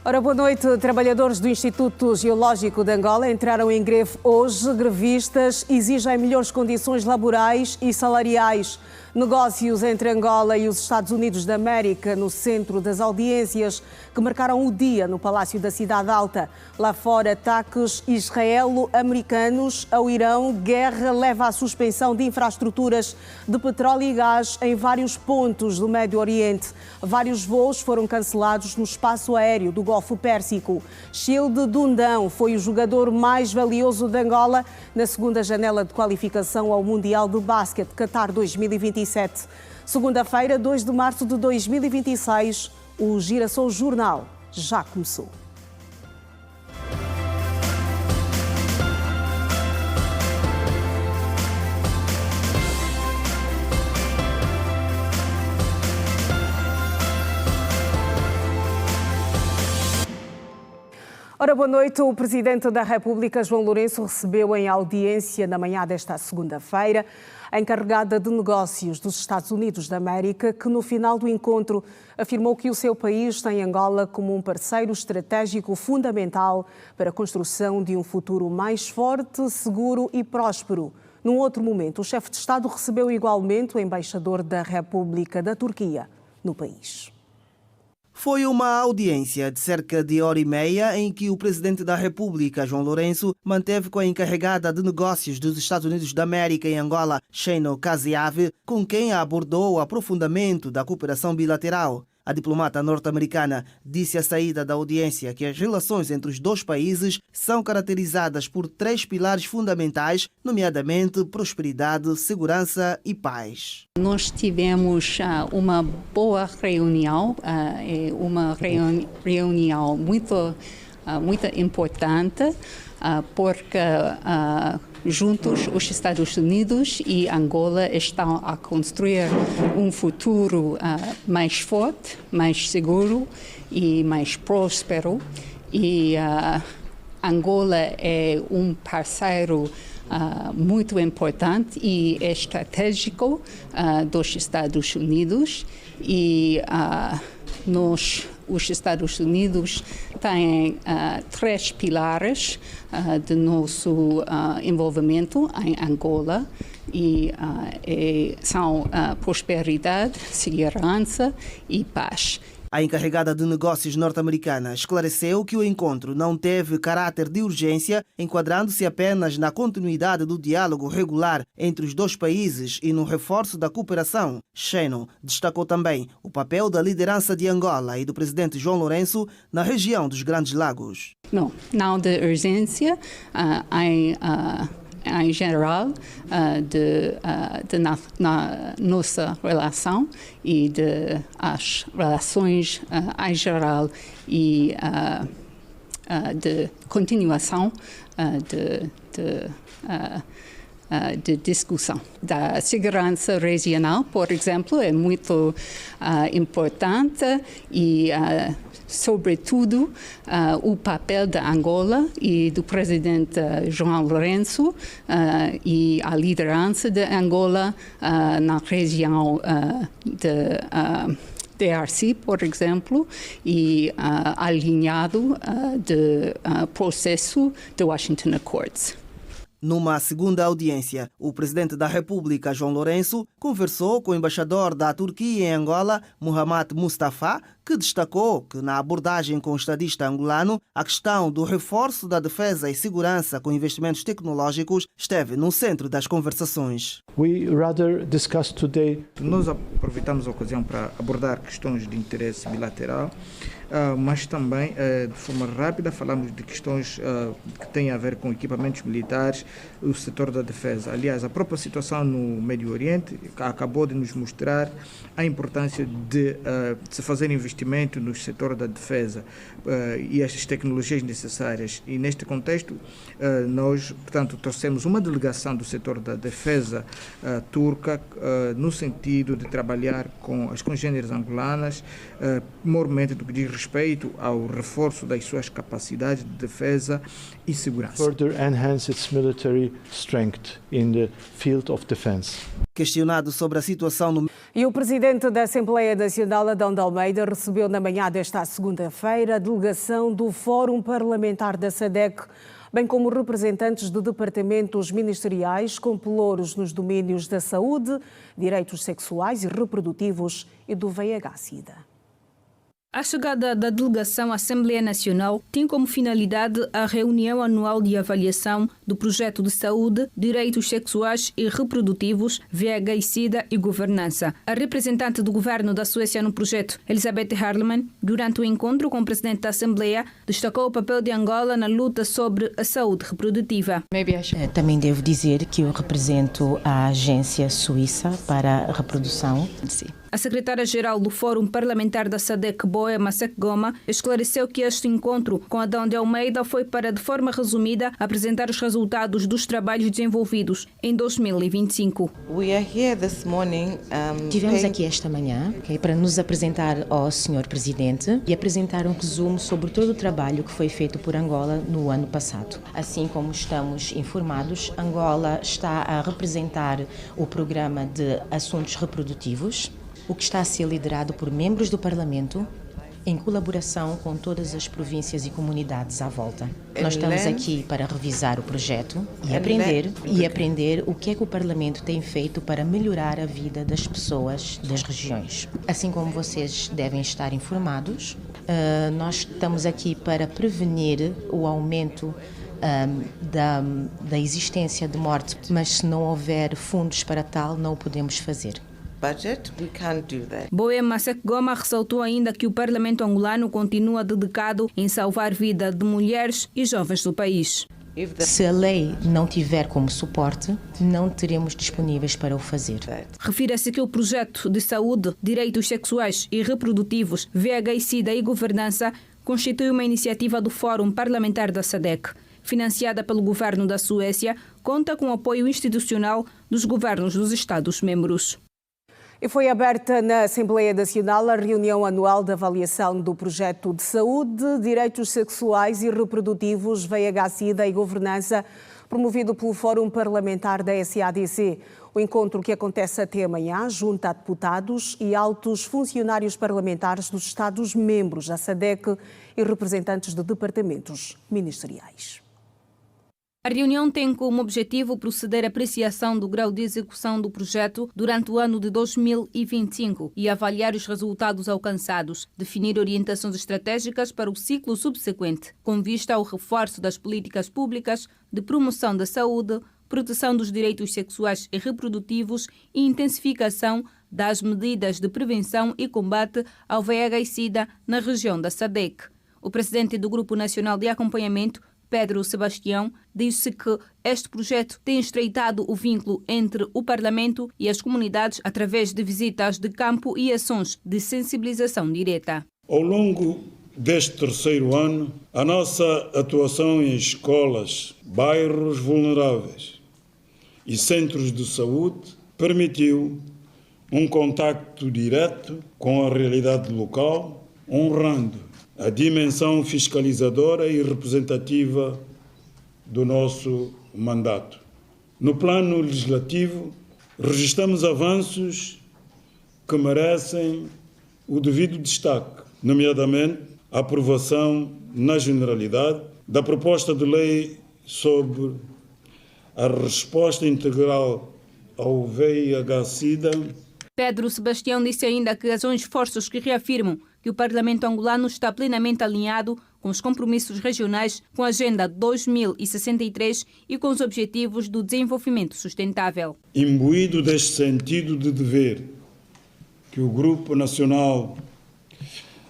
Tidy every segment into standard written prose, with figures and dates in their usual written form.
Ora, boa noite. Trabalhadores do Instituto Geológico de Angola entraram em greve hoje. Grevistas exigem melhores condições laborais e salariais. Negócios entre Angola e os Estados Unidos da América no centro das audiências que marcaram o dia no Palácio da Cidade Alta. Lá fora, ataques israelo-americanos ao Irão. Guerra leva à suspensão de infraestruturas de petróleo e gás em vários pontos do Médio Oriente. Vários voos foram cancelados no espaço aéreo do Golfo Pérsico. Childe Dundão foi o jogador mais valioso de Angola na segunda janela de qualificação ao Mundial de Basquete Qatar 2027. Segunda-feira, 2 de março de 2026, o Girassol Jornal já começou. Ora, boa noite. O Presidente da República, João Lourenço, recebeu em audiência na manhã desta segunda-feira a encarregada de negócios dos Estados Unidos da América, que no final do encontro afirmou que o seu país tem Angola como um parceiro estratégico fundamental para a construção de um futuro mais forte, seguro e próspero. Num outro momento, o chefe de Estado recebeu igualmente o embaixador da República da Turquia no país. Foi uma audiência de cerca de hora e meia em que o Presidente da República, João Lourenço, manteve com a encarregada de negócios dos Estados Unidos da América em Angola, Sheino Kaziave, com quem abordou o aprofundamento da cooperação bilateral. A diplomata norte-americana disse à saída da audiência que as relações entre os dois países são caracterizadas por 3 pilares fundamentais, nomeadamente prosperidade, segurança e paz. Nós tivemos uma boa reunião, uma reunião muito importante, porque juntos os Estados Unidos e Angola estão a construir um futuro mais forte, mais seguro e mais próspero. E Angola é um parceiro muito importante e estratégico dos Estados Unidos, e os Estados Unidos têm 3 pilares de nosso envolvimento em Angola, e são prosperidade, segurança e paz. A encarregada de negócios norte-americana esclareceu que o encontro não teve caráter de urgência, enquadrando-se apenas na continuidade do diálogo regular entre os dois países e no reforço da cooperação. Sheino destacou também o papel da liderança de Angola e do presidente João Lourenço na região dos Grandes Lagos. Não de urgência, em geral, na nossa relação e as relações em geral, e de continuação de discussão. Da segurança regional, por exemplo, é muito importante, e sobretudo o papel da Angola e do presidente João Lourenço e a liderança de Angola na região de DRC, por exemplo, e alinhado do processo de Washington Accords. Numa segunda audiência, o Presidente da República, João Lourenço, conversou com o embaixador da Turquia em Angola, Muhammad Mustafa, que destacou que na abordagem com o estadista angolano, a questão do reforço da defesa e segurança com investimentos tecnológicos esteve no centro das conversações. Nós aproveitamos a ocasião para abordar questões de interesse bilateral, mas também, de forma rápida, falamos de questões que têm a ver com equipamentos militares, o setor da defesa. Aliás, a própria situação no Médio Oriente acabou de nos mostrar a importância de se fazer investimento no setor da defesa e as tecnologias necessárias. E neste contexto, nós, portanto, trouxemos uma delegação do setor da defesa turca no sentido de trabalhar com as congêneres angolanas, mormente do que diz respeito ao reforço das suas capacidades de defesa e segurança. Further enhance its military strength in the field of defense. Questionado sobre a situação no... E o presidente da Assembleia Nacional, Adão de Almeida, recebeu na manhã desta segunda-feira a delegação do Fórum Parlamentar da SADC, bem como representantes de departamentos ministeriais com pelouros nos domínios da saúde, direitos sexuais e reprodutivos e do VIH-Sida. A chegada da delegação à Assembleia Nacional tem como finalidade a reunião anual de avaliação do projeto de saúde, direitos sexuais e reprodutivos, VIH-Sida e governança. A representante do governo da Suécia no projeto, Elisabeth Harleman, durante o encontro com o presidente da Assembleia, destacou o papel de Angola na luta sobre a saúde reprodutiva. Também devo dizer que eu represento a Agência Suíça para a Reprodução. Sim. A secretária-geral do Fórum Parlamentar da SADC, Boé Masek Goma, esclareceu que este encontro com Adão de Almeida foi para, de forma resumida, apresentar os resultados dos trabalhos desenvolvidos em 2025. Estivemos aqui esta manhã para nos apresentar ao Sr. Presidente e apresentar um resumo sobre todo o trabalho que foi feito por Angola no ano passado. Assim como estamos informados, Angola está a representar o programa de assuntos reprodutivos, o que está a ser liderado por membros do Parlamento, em colaboração com todas as províncias e comunidades à volta. Nós estamos aqui para revisar o projeto e aprender o que é que o Parlamento tem feito para melhorar a vida das pessoas das regiões. Assim como vocês devem estar informados, nós estamos aqui para prevenir o aumento da existência de morte, mas se não houver fundos para tal, não o podemos fazer. Boé Masek Goma ressaltou ainda que o Parlamento angolano continua dedicado em salvar a vida de mulheres e jovens do país. Se a lei não tiver como suporte, não teremos disponíveis para o fazer. Refira-se que o projeto de saúde, direitos sexuais e reprodutivos, VIH-Sida e governança constitui uma iniciativa do Fórum Parlamentar da SADC. Financiada pelo governo da Suécia, conta com o apoio institucional dos governos dos Estados-membros. E foi aberta na Assembleia Nacional a reunião anual de avaliação do projeto de saúde, direitos sexuais e reprodutivos, VIH-Sida e governança, promovido pelo Fórum Parlamentar da SADC. O encontro, que acontece até amanhã, junta a deputados e altos funcionários parlamentares dos Estados-membros da SADC e representantes de departamentos ministeriais. A reunião tem como objetivo proceder à apreciação do grau de execução do projeto durante o ano de 2025 e avaliar os resultados alcançados, definir orientações estratégicas para o ciclo subsequente, com vista ao reforço das políticas públicas de promoção da saúde, proteção dos direitos sexuais e reprodutivos e intensificação das medidas de prevenção e combate ao VIH-Sida na região da SADC. O presidente do Grupo Nacional de Acompanhamento, Pedro Sebastião, disse que este projeto tem estreitado o vínculo entre o Parlamento e as comunidades através de visitas de campo e ações de sensibilização direta. Ao longo deste terceiro ano, a nossa atuação em escolas, bairros vulneráveis e centros de saúde permitiu um contacto direto com a realidade local, honrando a dimensão fiscalizadora e representativa do nosso mandato. No plano legislativo, registramos avanços que merecem o devido destaque, nomeadamente a aprovação, na generalidade, da proposta de lei sobre a resposta integral ao VIH-Sida. Pedro Sebastião disse ainda que são esforços que reafirmam que o Parlamento angolano está plenamente alinhado com os compromissos regionais, com a Agenda 2063 e com os Objetivos do Desenvolvimento Sustentável. Imbuído deste sentido de dever, que o Grupo Nacional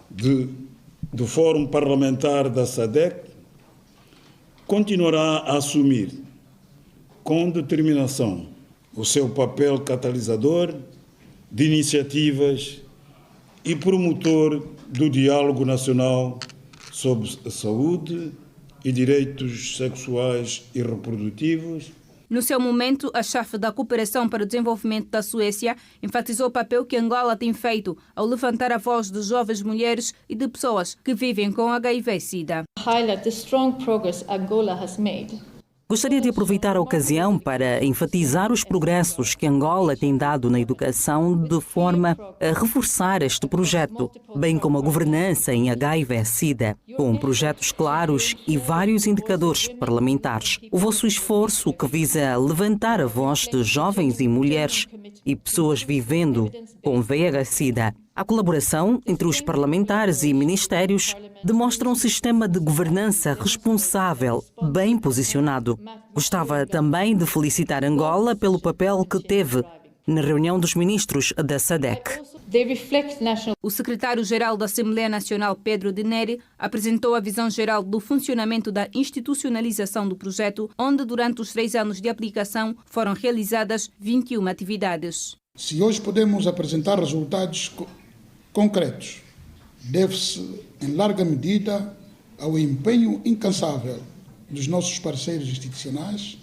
do Fórum Parlamentar da SADC continuará a assumir com determinação o seu papel catalisador de iniciativas e promotor do diálogo nacional sobre a saúde e direitos sexuais e reprodutivos. No seu momento, a chefe da Cooperação para o Desenvolvimento da Suécia enfatizou o papel que Angola tem feito ao levantar a voz de jovens mulheres e de pessoas que vivem com HIV-Sida. Highlight the strong progress Angola has made Gostaria de aproveitar a ocasião para enfatizar os progressos que Angola tem dado na educação de forma a reforçar este projeto, bem como a governança em HIV/SIDA, com projetos claros e vários indicadores parlamentares. O vosso esforço que visa levantar a voz de jovens e mulheres e pessoas vivendo com VIH/SIDA. A colaboração entre os parlamentares e ministérios demonstra um sistema de governança responsável, bem posicionado. Gostava também de felicitar Angola pelo papel que teve na reunião dos ministros da SADC. O secretário-geral da Assembleia Nacional, Pedro de Neri, apresentou a visão geral do funcionamento da institucionalização do projeto, onde durante os 3 anos de aplicação foram realizadas 21 atividades. Se hoje podemos apresentar resultados concretos, deve-se, em larga medida, ao empenho incansável dos nossos parceiros institucionais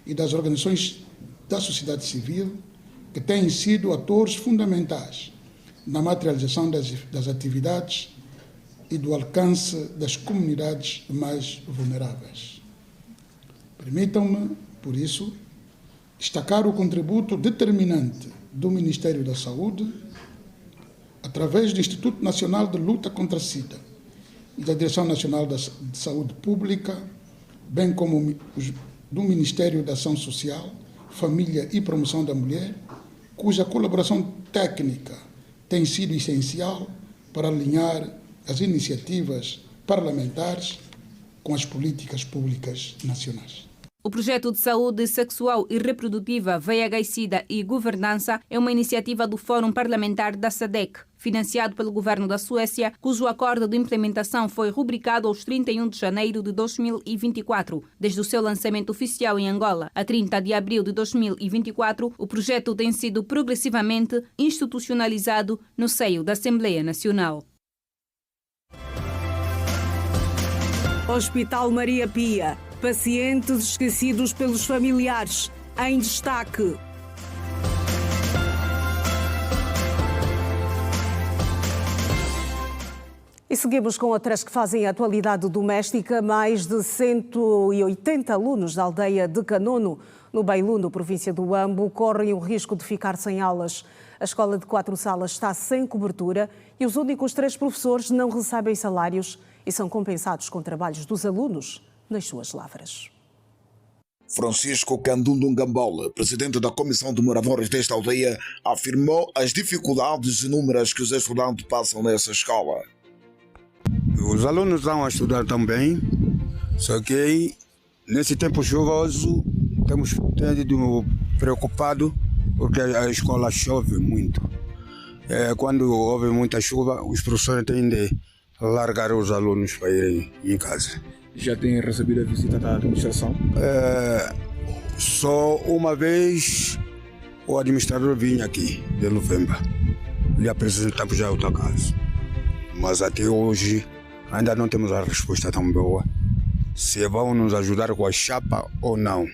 e das organizações da sociedade civil, que têm sido atores fundamentais na materialização das atividades e do alcance das comunidades mais vulneráveis. Permitam-me, por isso, destacar o contributo determinante do Ministério da Saúde, através do Instituto Nacional de Luta contra a SIDA e da Direção Nacional de Saúde Pública, bem como do Ministério da Ação Social, Família e Promoção da Mulher, cuja colaboração técnica tem sido essencial para alinhar as iniciativas parlamentares com as políticas públicas nacionais. O projeto de saúde sexual e reprodutiva, VIH/SIDA e governança é uma iniciativa do Fórum Parlamentar da SADC, financiado pelo governo da Suécia, cujo acordo de implementação foi rubricado aos 31 de janeiro de 2024. Desde o seu lançamento oficial em Angola, a 30 de abril de 2024, o projeto tem sido progressivamente institucionalizado no seio da Assembleia Nacional. Hospital Maria Pia. Pacientes esquecidos pelos familiares. Em destaque. E seguimos com outras que fazem a atualidade doméstica. Mais de 180 alunos da aldeia de Canono, no Beilundo, província do Ambo, correm o risco de ficar sem aulas. A escola de 4 salas está sem cobertura e os únicos 3 professores não recebem salários e são compensados com trabalhos dos alunos nas suas lavras. Francisco Candundu Ngambola, presidente da Comissão de Moradores desta aldeia, afirmou as dificuldades inúmeras que os estudantes passam nessa escola. Os alunos estão a estudar também, só que nesse tempo chuvoso estamos preocupados porque a escola chove muito. Quando houve muita chuva, os professores têm de largar os alunos para irem em casa. Já tem recebido a visita da administração? Só uma vez o administrador vinha aqui, de Luvemba. Lhe apresentamos já outra casa. Mas até hoje ainda não temos a resposta tão boa. Se vão nos ajudar com a chapa ou não.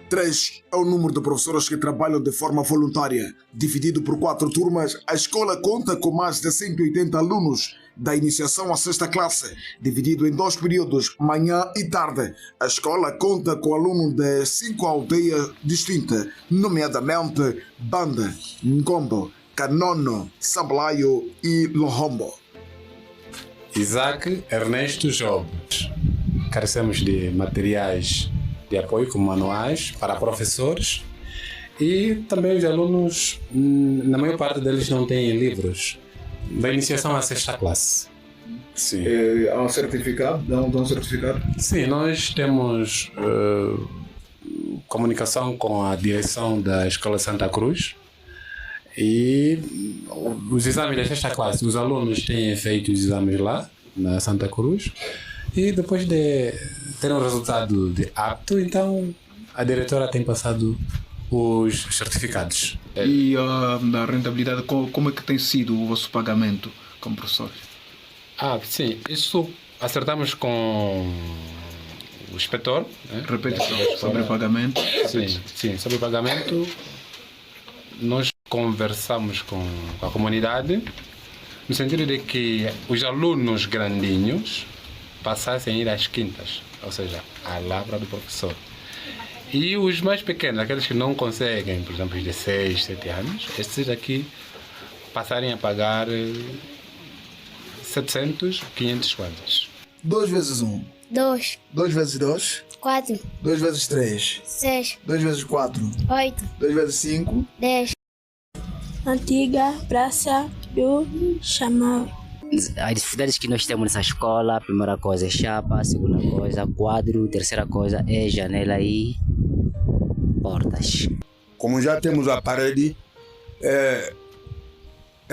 3 é o número de professores que trabalham de forma voluntária. Dividido por 4 turmas, a escola conta com mais de 180 alunos, da iniciação à 6ª classe, dividido em 2 períodos, manhã e tarde. A escola conta com alunos de 5 aldeias distintas, nomeadamente Banda, Ngombo, Canono, Samblaio e Lohombo. Isaac Ernesto Jobs. Carecemos de materiais de apoio, como manuais para professores, e também os alunos, na maior parte deles não têm livros, da iniciação à 6ª classe. Sim. Há um certificado? Dá um certificado? Sim, nós temos comunicação com a direção da Escola Santa Cruz e os exames da 6ª classe, os alunos têm feito os exames lá, na Santa Cruz, e depois de ter um resultado de apto, então a diretora tem passado os certificados. E a rentabilidade, como é que tem sido o vosso pagamento como professores? Sim, isso acertamos com o inspetor. Né? Repete sobre o pagamento. Sim, sobre o pagamento nós conversamos com a comunidade no sentido de que os alunos grandinhos passassem a ir às quintas, ou seja, à lavra do professor. E os mais pequenos, aqueles que não conseguem, por exemplo, os de 6, 7 anos, esses aqui passarem a pagar 700, 500 kwanzas. 2 vezes 1. 2. 2 vezes 2. 4. 2 vezes 3. 6. 2 vezes 4. 8. 2 vezes 5. 10. Antiga Praça do Chamau. As dificuldades que nós temos nessa escola, a primeira coisa é chapa, a segunda coisa quadro, a terceira coisa é janela e portas. Como já temos a parede, é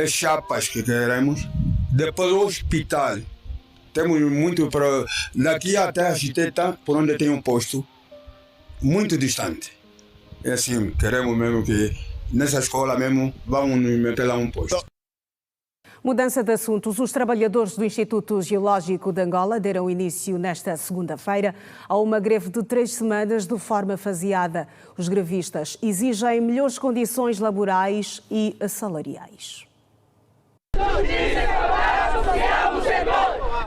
chapas que queremos. Depois o hospital. Temos muito para daqui até a Chiteta, por onde tem um posto, muito distante. É assim, queremos mesmo que nessa escola mesmo vamos nos meter lá um posto. Mudança de assuntos. Os trabalhadores do Instituto Geológico de Angola deram início nesta segunda-feira a uma greve de 3 semanas de forma faseada. Os grevistas exigem melhores condições laborais e salariais.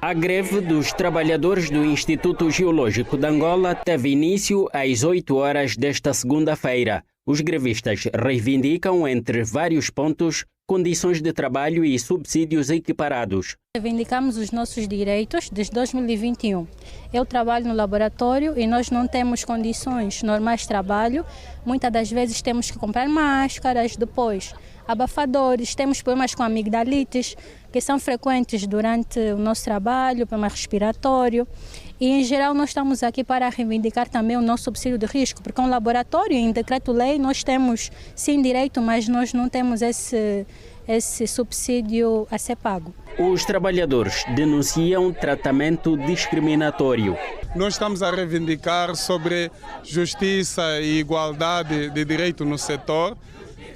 A greve dos trabalhadores do Instituto Geológico de Angola teve início às 8 horas desta segunda-feira. Os grevistas reivindicam, entre vários pontos, condições de trabalho e subsídios equiparados. Reivindicamos os nossos direitos desde 2021. Eu trabalho no laboratório e nós não temos condições normais de trabalho. Muitas das vezes temos que comprar máscaras, depois abafadores, temos problemas com amigdalites, que são frequentes durante o nosso trabalho, problema respiratório. E, em geral, nós estamos aqui para reivindicar também o nosso subsídio de risco, porque é um laboratório, em decreto-lei, nós temos sim direito, mas nós não temos esse subsídio a ser pago. Os trabalhadores denunciam tratamento discriminatório. Nós estamos a reivindicar sobre justiça e igualdade de direito no setor.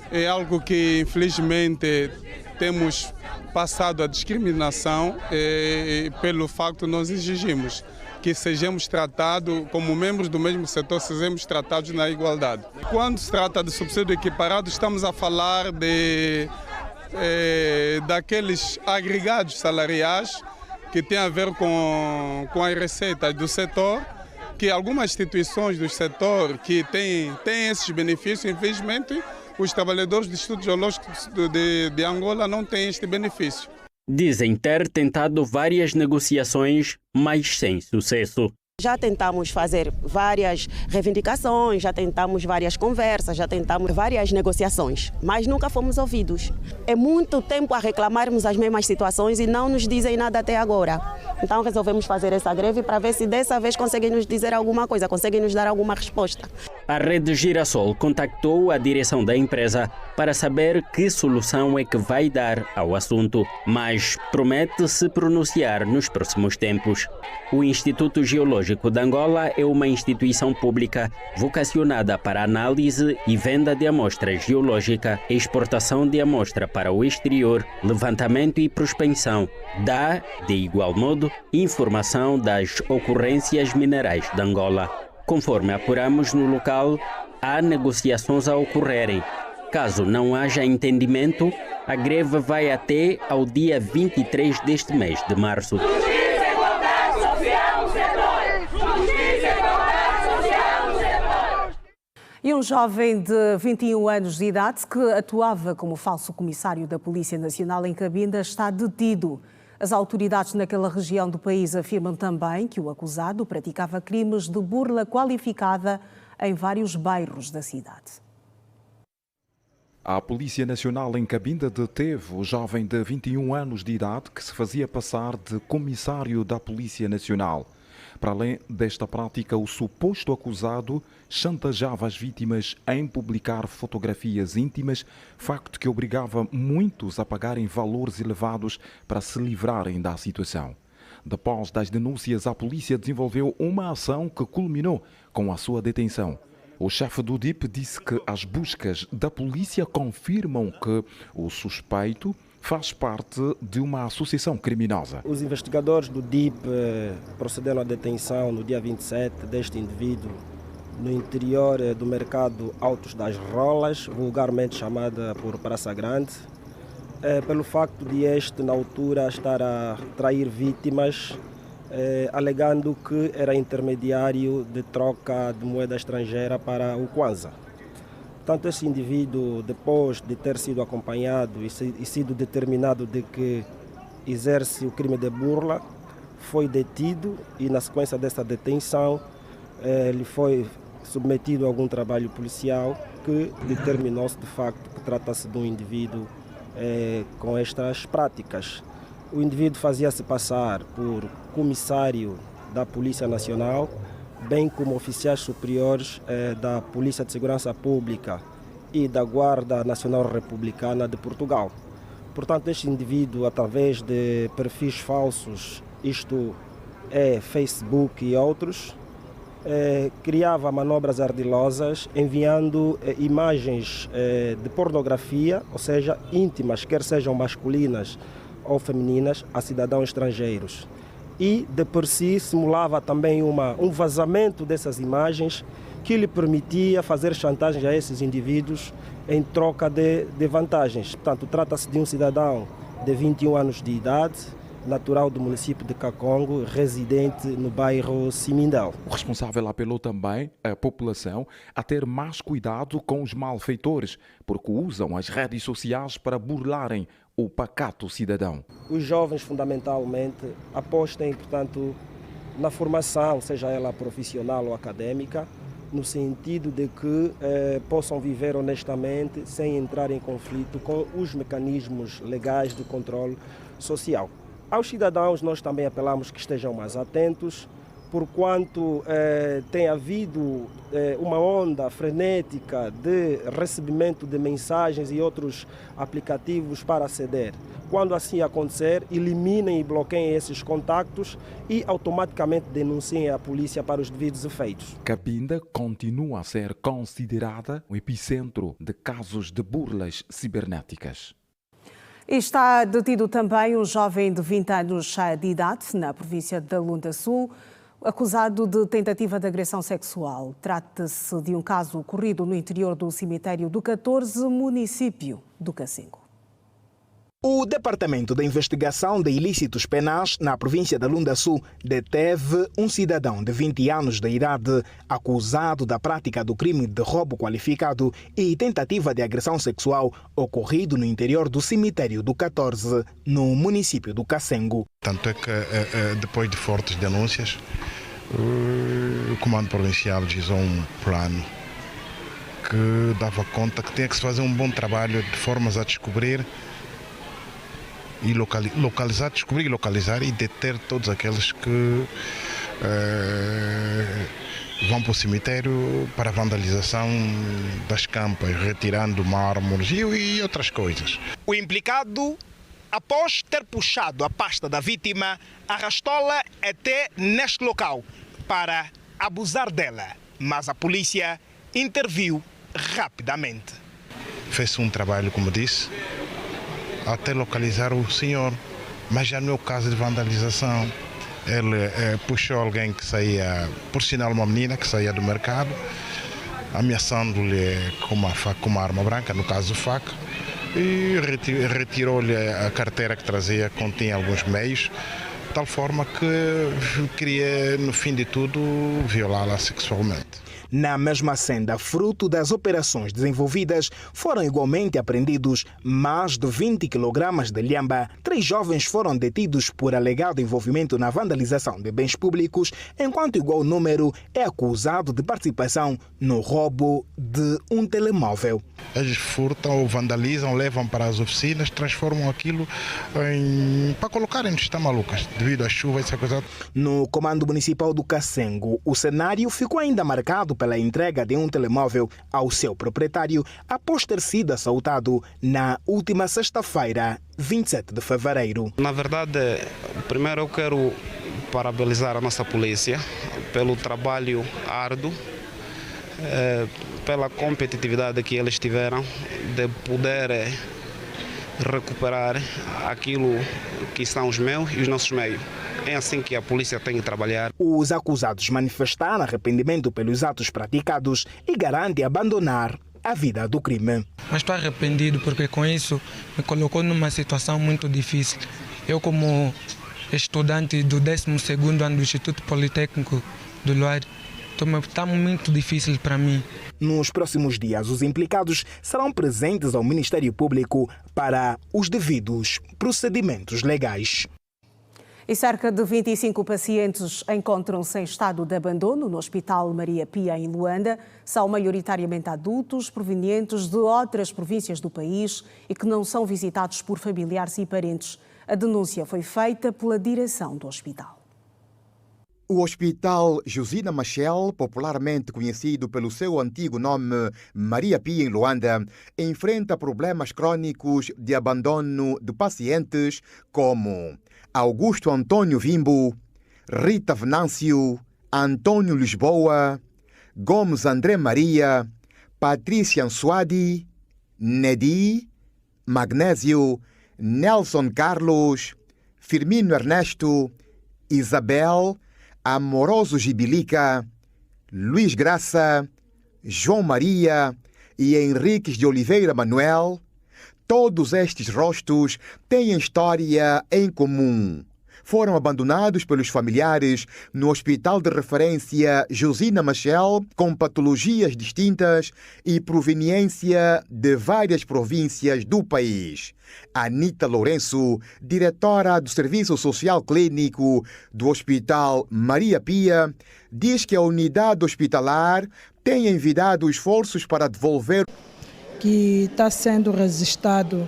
É algo que, infelizmente, temos passado a discriminação e pelo facto nós exigimos que sejamos tratados como membros do mesmo setor, sejamos tratados na igualdade. Quando se trata de subsídio equiparado, estamos a falar daqueles agregados salariais que têm a ver com as receitas do setor, que algumas instituições do setor que têm esses benefícios, infelizmente, os trabalhadores do Instituto Geológico de Angola não têm este benefício. Dizem ter tentado várias negociações, mas sem sucesso. Já tentamos fazer várias reivindicações, já tentamos várias conversas, já tentamos várias negociações, mas nunca fomos ouvidos. É muito tempo a reclamarmos as mesmas situações e não nos dizem nada até agora. Então resolvemos fazer essa greve para ver se dessa vez conseguem nos dizer alguma coisa, conseguem nos dar alguma resposta. A Rede Girassol contactou a direção da empresa para saber que solução é que vai dar ao assunto, mas promete se pronunciar nos próximos tempos. O Instituto Geológico de Angola é uma instituição pública vocacionada para análise e venda de amostra geológica, exportação de amostra para o exterior, levantamento e prospecção. Dá, de igual modo, informação das ocorrências minerais de Angola. Conforme apuramos no local, há negociações a ocorrerem. Caso não haja entendimento, a greve vai até ao dia 23 deste mês de março. E um jovem de 21 anos de idade que atuava como falso comissário da Polícia Nacional em Cabinda está detido. As autoridades naquela região do país afirmam também que o acusado praticava crimes de burla qualificada em vários bairros da cidade. A Polícia Nacional em Cabinda deteve o jovem de 21 anos de idade que se fazia passar de comissário da Polícia Nacional. Para além desta prática, o suposto acusado chantageava as vítimas em publicar fotografias íntimas, facto que obrigava muitos a pagarem valores elevados para se livrarem da situação. Depois das denúncias, a polícia desenvolveu uma ação que culminou com a sua detenção. O chefe do DIP disse que as buscas da polícia confirmam que o suspeito faz parte de uma associação criminosa. Os investigadores do DIP procederam à detenção no dia 27 deste indivíduo no interior do mercado Altos das Rolas, vulgarmente chamada por Praça Grande, pelo facto de este, na altura, estar a trair vítimas alegando que era intermediário de troca de moeda estrangeira para o Kwanza. Portanto, esse indivíduo, depois de ter sido acompanhado e sido determinado de que exerce o crime de burla, foi detido e, na sequência dessa detenção, ele foi submetido a algum trabalho policial que determinou-se de facto que trata-se de um indivíduo com estas práticas. O indivíduo fazia-se passar por comissário da Polícia Nacional, bem como oficiais superiores da Polícia de Segurança Pública e da Guarda Nacional Republicana de Portugal. Portanto, este indivíduo, através de perfis falsos, isto é Facebook e outros, criava manobras ardilosas enviando imagens de pornografia, ou seja, íntimas, quer sejam masculinas ou femininas, a cidadãos estrangeiros. E, de por si, simulava também um vazamento dessas imagens que lhe permitia fazer chantagem a esses indivíduos em troca de vantagens. Portanto, trata-se de um cidadão de 21 anos de idade, natural do município de Kakongo, residente no bairro Simindel. O responsável apelou também à população a ter mais cuidado com os malfeitores, porque usam as redes sociais para burlarem o pacato cidadão. Os jovens, fundamentalmente, apostem, portanto, na formação, seja ela profissional ou académica, no sentido de que possam viver honestamente sem entrar em conflito com os mecanismos legais de controle social. Aos cidadãos nós também apelamos que estejam mais atentos, porquanto tem havido uma onda frenética de recebimento de mensagens e outros aplicativos para aceder. Quando assim acontecer, eliminem e bloqueiem esses contactos e automaticamente denunciem a polícia para os devidos efeitos. Cabinda continua a ser considerada o epicentro de casos de burlas cibernéticas. Está detido também um jovem de 20 anos de idade, na província da Lunda Sul, acusado de tentativa de agressão sexual. Trata-se de um caso ocorrido no interior do cemitério do 14, município do Kasengo. O Departamento de Investigação de Ilícitos Penais na província da Lunda Sul deteve um cidadão de 20 anos de idade acusado da prática do crime de roubo qualificado e tentativa de agressão sexual ocorrido no interior do cemitério do 14, no município do Kasengo. Tanto é que, depois de fortes denúncias, o Comando Provincial desejou um plano que dava conta que tinha que se fazer um bom trabalho de formas a descobrir e localizar e deter todos aqueles que vão para o cemitério para a vandalização das campas, retirando mármores e outras coisas. O implicado, após ter puxado a pasta da vítima, arrastou-la até neste local para abusar dela, mas a polícia interviu rapidamente. Fez um trabalho, como disse, até localizar o senhor, mas já não é o caso de vandalização. Ele puxou alguém que saía, por sinal uma menina que saía do mercado, ameaçando-lhe com uma arma branca, no caso faca, e retirou-lhe a carteira que trazia, continha alguns meios, de tal forma que queria, no fim de tudo, violá-la sexualmente. Na mesma senda, fruto das operações desenvolvidas, foram igualmente apreendidos mais de 20 kg de lhamba. 3 jovens foram detidos por alegado envolvimento na vandalização de bens públicos, enquanto igual número é acusado de participação no roubo de um telemóvel. Eles furtam ou vandalizam, levam para as oficinas, transformam aquilo para colocarem no sistema malucas, devido à chuva e essa coisa. No Comando Municipal do Kasengo, o cenário ficou ainda marcado pela entrega de um telemóvel ao seu proprietário após ter sido assaltado na última sexta-feira, 27 de fevereiro. Na verdade, primeiro eu quero parabenizar a nossa polícia pelo trabalho árduo, pela competitividade que eles tiveram de poder recuperar aquilo que são os meus e os nossos meios. É assim que a polícia tem que trabalhar. Os acusados manifestaram arrependimento pelos atos praticados e garantem abandonar a vida do crime. Mas estou arrependido porque com isso me colocou numa situação muito difícil. Eu, como estudante do 12º ano do Instituto Politécnico do Luar. Está muito difícil para mim. Nos próximos dias, os implicados serão presentes ao Ministério Público para os devidos procedimentos legais. E cerca de 25 pacientes encontram-se em estado de abandono no Hospital Maria Pia, em Luanda. São maioritariamente adultos provenientes de outras províncias do país e que não são visitados por familiares e parentes. A denúncia foi feita pela direção do hospital. O Hospital Josina Machel, popularmente conhecido pelo seu antigo nome Maria Pia, em Luanda, enfrenta problemas crônicos de abandono de pacientes como Augusto Antônio Vimbo, Rita Venâncio, Antônio Lisboa, Gomes André Maria, Patrícia Ansuadi, Nedi, Magnésio, Nelson Carlos, Firmino Ernesto, Isabel, Amoroso Gibilica, Luiz Graça, João Maria e Henriques de Oliveira Manuel. Todos estes rostos têm história em comum. Foram abandonados pelos familiares no Hospital de Referência Josina Machel, com patologias distintas e proveniência de várias províncias do país. Anita Lourenço, diretora do Serviço Social Clínico do Hospital Maria Pia, diz que a unidade hospitalar tem envidado esforços para devolver que está sendo registrado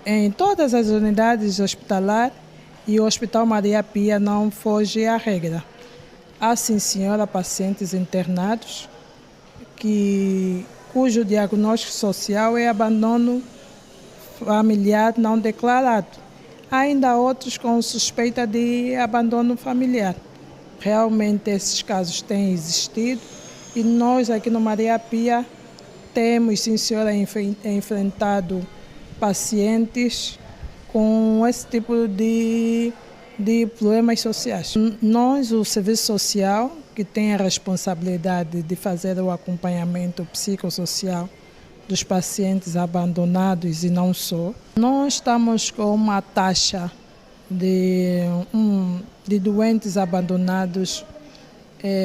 em todas as unidades hospitalares e o Hospital Maria Pia não foge à regra. Há, sim, senhora, pacientes internados cujo diagnóstico social é abandono familiar não declarado. Há ainda outros com suspeita de abandono familiar. Realmente esses casos têm existido e nós aqui no Maria Pia temos, sim, senhora, enfrentado pacientes com esse tipo de problemas sociais. Nós, o Serviço Social, que tem a responsabilidade de fazer o acompanhamento psicossocial dos pacientes abandonados e não só, nós estamos com uma taxa de doentes abandonados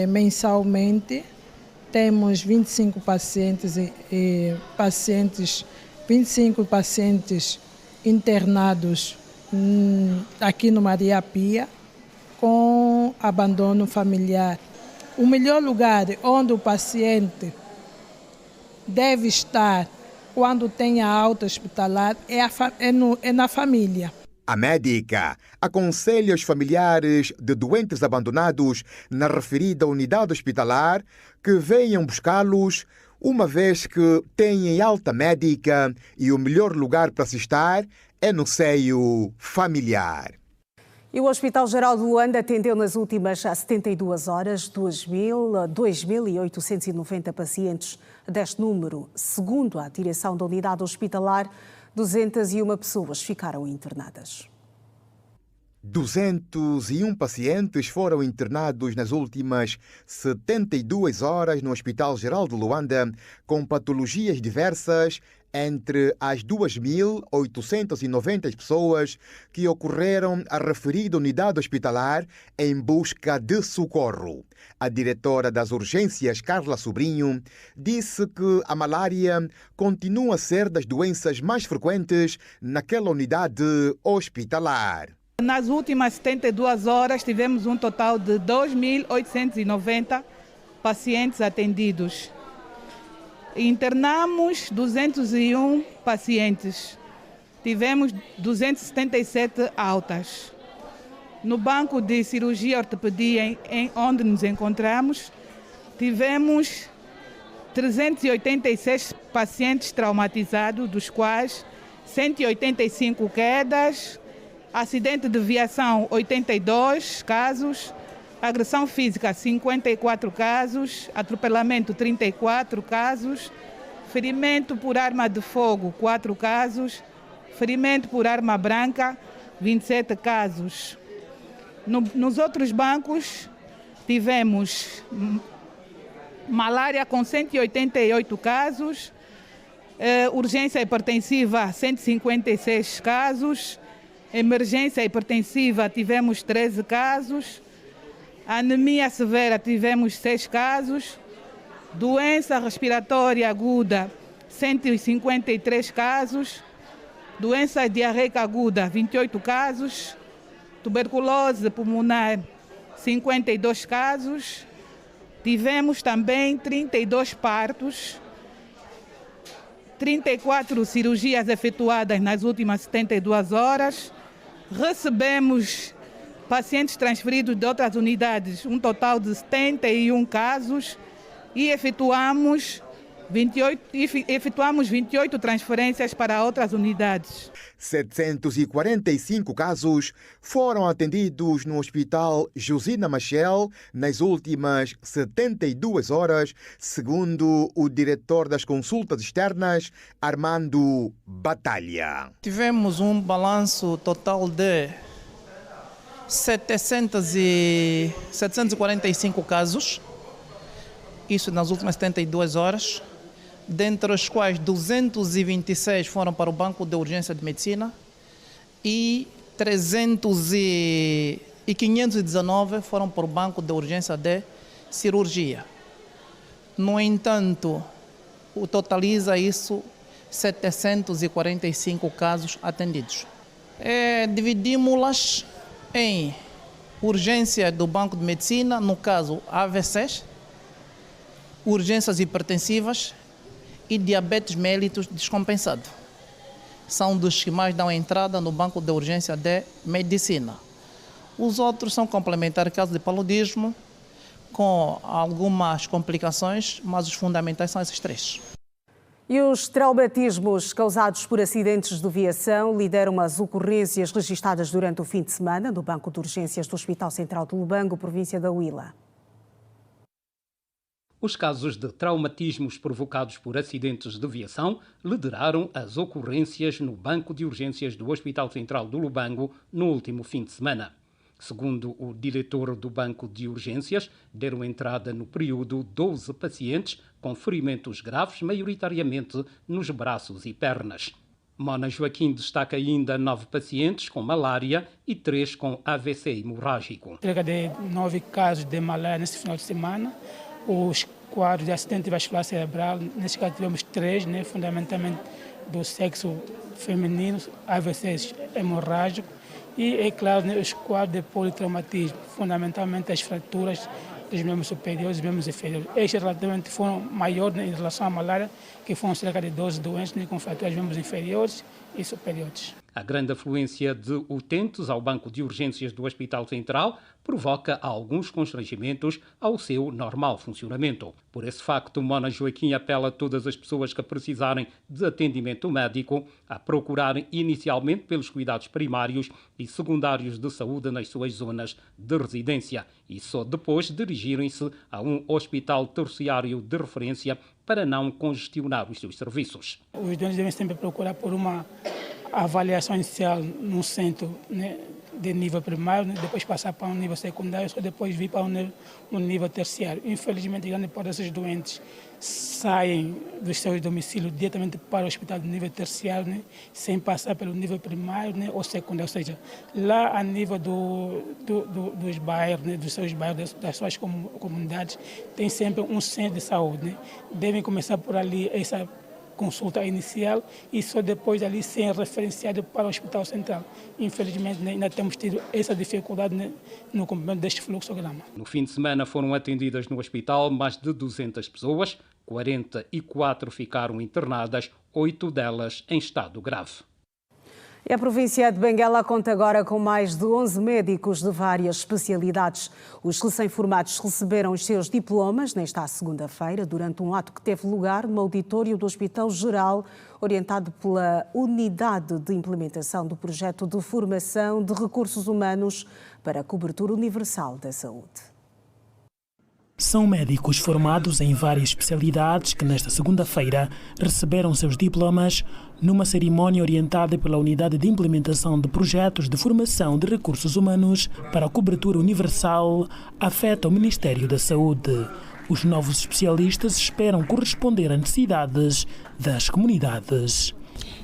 mensalmente. Temos 25 pacientes 25 pacientes internados aqui no Maria Pia com abandono familiar. O melhor lugar onde o paciente deve estar quando tem a alta hospitalar é na família. A médica aconselha os familiares de doentes abandonados na referida unidade hospitalar que venham buscá-los, uma vez que têm alta médica e o melhor lugar para se estar é no seio familiar. E o Hospital Geral de Luanda atendeu nas últimas 72 horas 2.890 pacientes. Deste número, segundo a direção da unidade hospitalar, 201 pessoas ficaram internadas. 201 pacientes foram internados nas últimas 72 horas no Hospital Geral de Luanda, com patologias diversas, entre as 2.890 pessoas que ocorreram à referida unidade hospitalar em busca de socorro. A diretora das urgências, Carla Sobrinho, disse que a malária continua a ser das doenças mais frequentes naquela unidade hospitalar. Nas últimas 72 horas tivemos um total de 2.890 pacientes atendidos. Internamos 201 pacientes. Tivemos 277 altas. No banco de cirurgia e ortopedia, onde nos encontramos, tivemos 386 pacientes traumatizados, dos quais 185 quedas, acidente de viação 82 casos, agressão física 54 casos, atropelamento 34 casos, ferimento por arma de fogo 4 casos, ferimento por arma branca 27 casos. Nos outros bancos tivemos malária com 188 casos, urgência hipertensiva 156 casos, Emergência hipertensiva tivemos 13 casos. Anemia severa tivemos 6 casos. Doença respiratória aguda, 153 casos. Doença diarreica aguda, 28 casos. Tuberculose pulmonar, 52 casos. Tivemos também 32 partos, 34 cirurgias efetuadas nas últimas 72 horas. Recebemos pacientes transferidos de outras unidades, um total de 71 casos, e efetuamos 28 transferências para outras unidades. 745 casos foram atendidos no Hospital Josina Machel nas últimas 72 horas, segundo o diretor das consultas externas, Armando Batalha. Tivemos um balanço total de 745 casos, isso nas últimas 72 horas, dentre os quais 226 foram para o Banco de Urgência de Medicina e 519 foram para o Banco de Urgência de Cirurgia. No entanto, o totaliza isso 745 casos atendidos. Dividimos-las em urgência do Banco de Medicina, no caso AVCs, urgências hipertensivas e diabetes mellitus descompensado. São dos que mais dão entrada no Banco de Urgência de Medicina. Os outros são complementares, casos de paludismo, com algumas complicações, mas os fundamentais são esses 3. E os traumatismos causados por acidentes de viação lideram as ocorrências registadas durante o fim de semana no Banco de Urgências do Hospital Central de Lubango, província da Huila. Os casos de traumatismos provocados por acidentes de viação lideraram as ocorrências no Banco de Urgências do Hospital Central do Lubango no último fim de semana. Segundo o diretor do Banco de Urgências, deram entrada no período 12 pacientes com ferimentos graves, maioritariamente nos braços e pernas. Mona Joaquim destaca ainda 9 pacientes com malária e 3 com AVC hemorrágico. Cerca de 9 casos de malária nesse final de semana. Os quadros de acidente vascular cerebral, nesse caso tivemos 3, fundamentalmente do sexo feminino, AVC hemorrágico, e, é claro, os quadros de politraumatismo, fundamentalmente as fraturas dos membros superiores e membros inferiores. Estes relativamente foram maiores em relação à malária, que foram cerca de 12 doentes com fraturas dos membros inferiores e superiores. A grande afluência de utentes ao Banco de Urgências do Hospital Central provoca alguns constrangimentos ao seu normal funcionamento. Por esse facto, Mona Joaquim apela a todas as pessoas que precisarem de atendimento médico a procurarem inicialmente pelos cuidados primários e secundários de saúde nas suas zonas de residência e só depois dirigirem-se a um hospital terciário de referência para não congestionar os seus serviços. Os doentes devem sempre procurar por uma avaliação inicial num centro de nível primário, depois passar para um nível secundário, só depois vir para um nível terciário. Infelizmente, grande parte desses doentes saem dos seus domicílios diretamente para o hospital de nível terciário, sem passar pelo nível primário ou secundário. Ou seja, lá a nível dos bairros, dos seus bairros, das suas comunidades, tem sempre um centro de saúde. Devem começar por ali essa consulta inicial e só depois ali ser referenciado para o Hospital Central. Infelizmente, ainda temos tido essa dificuldade no cumprimento deste fluxograma. No fim de semana foram atendidas no hospital mais de 200 pessoas, 44 ficaram internadas, 8 delas em estado grave. E a província de Benguela conta agora com mais de 11 médicos de várias especialidades. Os recém-formados receberam os seus diplomas nesta segunda-feira, durante um ato que teve lugar no auditório do Hospital Geral, orientado pela Unidade de Implementação do Projeto de Formação de Recursos Humanos para a Cobertura Universal da Saúde. São médicos formados em várias especialidades que nesta segunda-feira receberam seus diplomas numa cerimónia orientada pela Unidade de Implementação de Projetos de Formação de Recursos Humanos para a Cobertura Universal, afeta o Ministério da Saúde. Os novos especialistas esperam corresponder às necessidades das comunidades.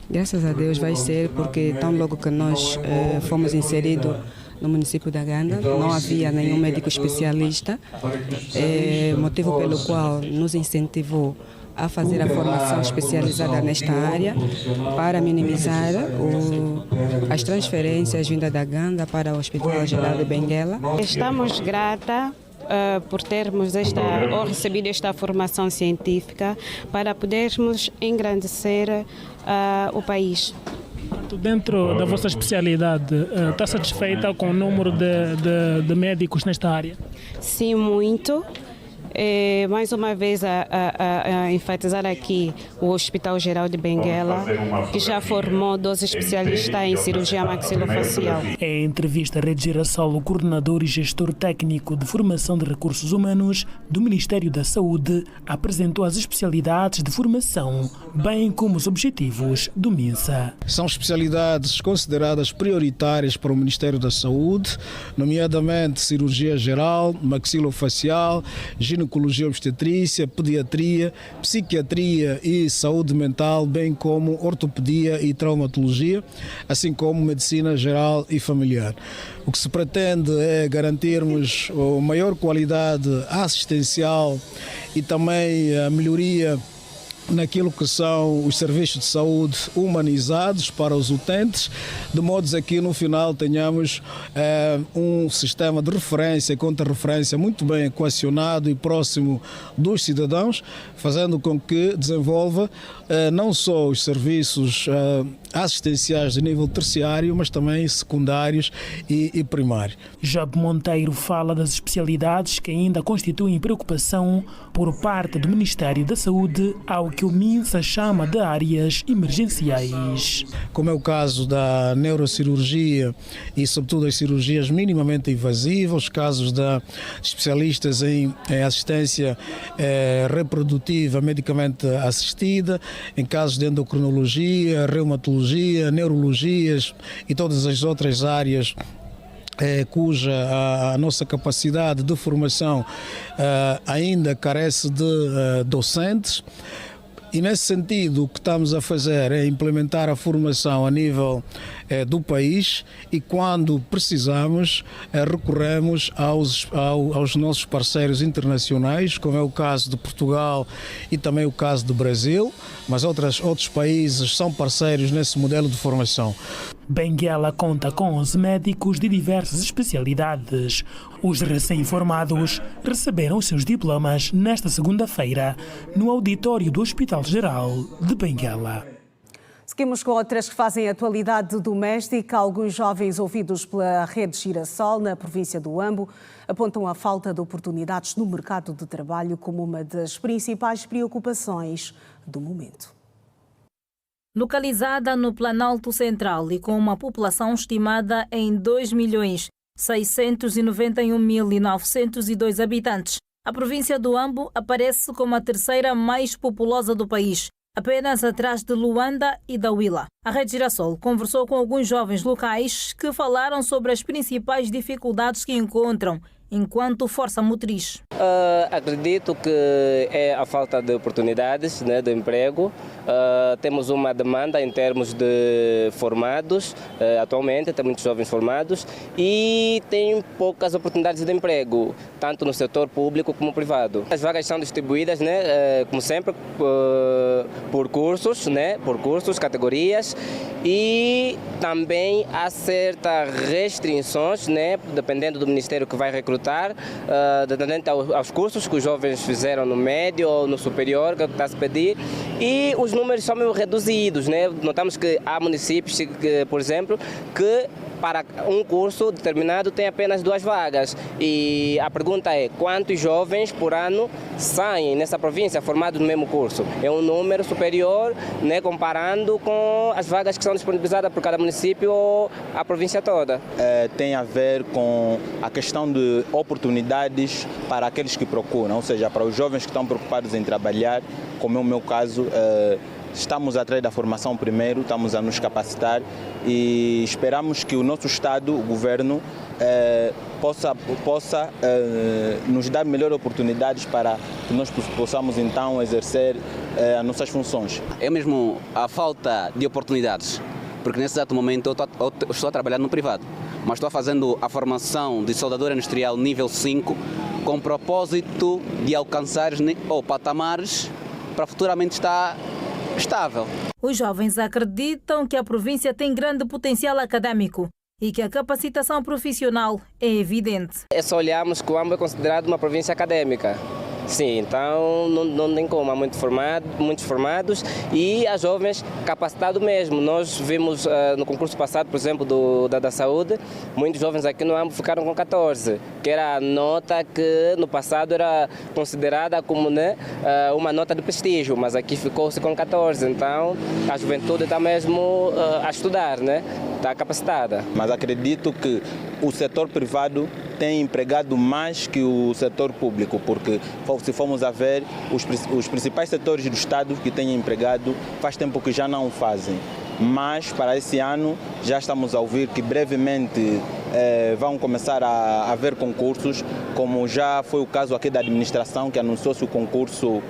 Graças a Deus vai ser, porque tão logo que nós fomos inseridos no município da Ganda, não havia nenhum médico especialista, motivo pelo qual nos incentivou a fazer a formação especializada nesta área para minimizar as transferências vindas da Ganda para o Hospital Geral de Benguela. Estamos grata por termos recebido esta formação científica para podermos engrandecer o país. Dentro da vossa especialidade, está satisfeita com o número de médicos nesta área? Sim, muito. Mais uma vez a enfatizar aqui o Hospital Geral de Benguela, que já formou 12 especialistas em cirurgia maxilofacial. Em entrevista à Rede Girassol, o coordenador e gestor técnico de formação de recursos humanos do Ministério da Saúde apresentou as especialidades de formação, bem como os objetivos do MINSA. São especialidades consideradas prioritárias para o Ministério da Saúde, nomeadamente cirurgia geral, maxilofacial, ginecologia obstetrícia, pediatria, psiquiatria e saúde mental, bem como ortopedia e traumatologia, assim como medicina geral e familiar. O que se pretende é garantirmos a maior qualidade assistencial e também a melhoria naquilo que são os serviços de saúde humanizados para os utentes, de modo a que no final tenhamos um sistema de referência e contra-referência muito bem equacionado e próximo dos cidadãos, fazendo com que desenvolva não só os serviços assistenciais de nível terciário, mas também secundários e primários. Job Monteiro fala das especialidades que ainda constituem preocupação por parte do Ministério da Saúde, ao que o MINSA chama de áreas emergenciais. Como é o caso da neurocirurgia e, sobretudo, as cirurgias minimamente invasivas, os casos de especialistas em assistência reprodutiva medicamente assistida, em casos de endocrinologia, reumatologia, neurologias e todas as outras áreas cuja a nossa capacidade de formação ainda carece de docentes. E nesse sentido, o que estamos a fazer é implementar a formação a nível do país e, quando precisamos, recorremos aos nossos parceiros internacionais, como é o caso de Portugal e também o caso do Brasil, mas outros países são parceiros nesse modelo de formação. Benguela conta com 11 médicos de diversas especialidades. Os recém-formados receberam os seus diplomas nesta segunda-feira no auditório do Hospital Geral de Benguela. Seguimos com outras que fazem atualidade doméstica. Alguns jovens ouvidos pela Rede Girassol, na província do Ambo, apontam a falta de oportunidades no mercado de trabalho como uma das principais preocupações do momento. Localizada no Planalto Central e com uma população estimada em 2.691.902 habitantes, a província do Ambo aparece como a terceira mais populosa do país, apenas atrás de Luanda e da Huila. A Rede Girassol conversou com alguns jovens locais que falaram sobre as principais dificuldades que encontram enquanto força motriz. Acredito que é a falta de oportunidades, de emprego. Temos uma demanda em termos de formados, atualmente tem muitos jovens formados e tem poucas oportunidades de emprego, tanto no setor público como privado. As vagas são distribuídas, como sempre, por cursos, categorias, e também há certas restrições, dependendo do ministério que vai recrutar, dependendo aos cursos que os jovens fizeram no médio ou no superior, que está a se pedir, e os números são meio reduzidos. Notamos que há municípios, por exemplo, que para um curso determinado tem apenas 2 vagas. E a pergunta é: quantos jovens por ano saem nessa província formados no mesmo curso? É um número superior, comparando com as vagas que são disponibilizadas por cada município ou a província toda. Tem a ver com a questão de oportunidades para aqueles que procuram, ou seja, para os jovens que estão preocupados em trabalhar, como é o meu caso. Estamos atrás da formação primeiro, estamos a nos capacitar e esperamos que o nosso Estado, o Governo, possa nos dar melhores oportunidades para que nós possamos então exercer as nossas funções. É mesmo a falta de oportunidades, porque nesse exato momento eu estou a trabalhar no privado, mas estou fazendo a formação de soldador industrial nível 5 com o propósito de alcançar patamares para futuramente estar estável. Os jovens acreditam que a província tem grande potencial académico e que a capacitação profissional é evidente. É só olharmos que o Ambo é considerado uma província académica. Sim, então não tem como, há muitos formados e há jovens capacitados mesmo. Nós vimos no concurso passado, por exemplo, da saúde, muitos jovens aqui no Ambo ficaram com 14, que era a nota que no passado era considerada como uma nota de prestígio, mas aqui ficou-se com 14. Então a juventude está mesmo a estudar, está capacitada. Mas acredito que o setor privado tem empregado mais que o setor público, porque se formos a ver, os principais setores do Estado que têm empregado faz tempo que já não fazem. Mas para esse ano já estamos a ouvir que brevemente vão começar a haver concursos, como já foi o caso aqui da administração, que anunciou-se o concurso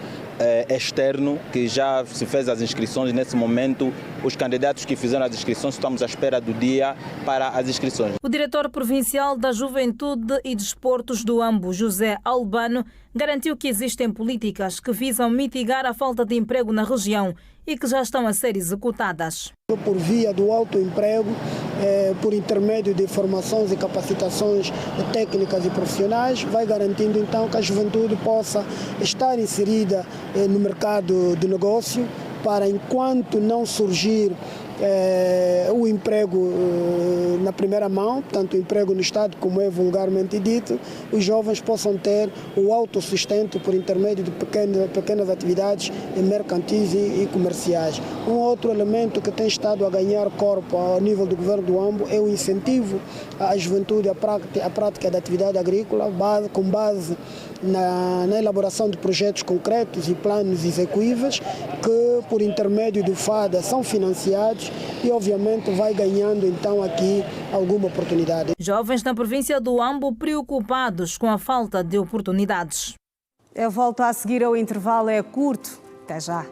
externo, que já se fez as inscrições. Nesse momento, os candidatos que fizeram as inscrições, estamos à espera do dia para as inscrições. O diretor provincial da Juventude e Desportos do Ambo, José Albano, garantiu que existem políticas que visam mitigar a falta de emprego na região e que já estão a ser executadas. Por via do autoemprego, por intermédio de formações e capacitações técnicas e profissionais, vai garantindo então que a juventude possa estar inserida no mercado de negócio, para enquanto não surgir o emprego na primeira mão, tanto o emprego no Estado como é vulgarmente dito, os jovens possam ter o autossustento por intermédio de pequenas atividades mercantis e comerciais. Um outro elemento que tem estado a ganhar corpo ao nível do governo do Ambo é o incentivo à juventude à prática da atividade agrícola, com base na elaboração de projetos concretos e planos execuíveis que, por intermédio do FADA, são financiados e, obviamente, vai ganhando então aqui alguma oportunidade. Jovens na província do Ambo preocupados com a falta de oportunidades. A volta a seguir ao intervalo é curto. Até já.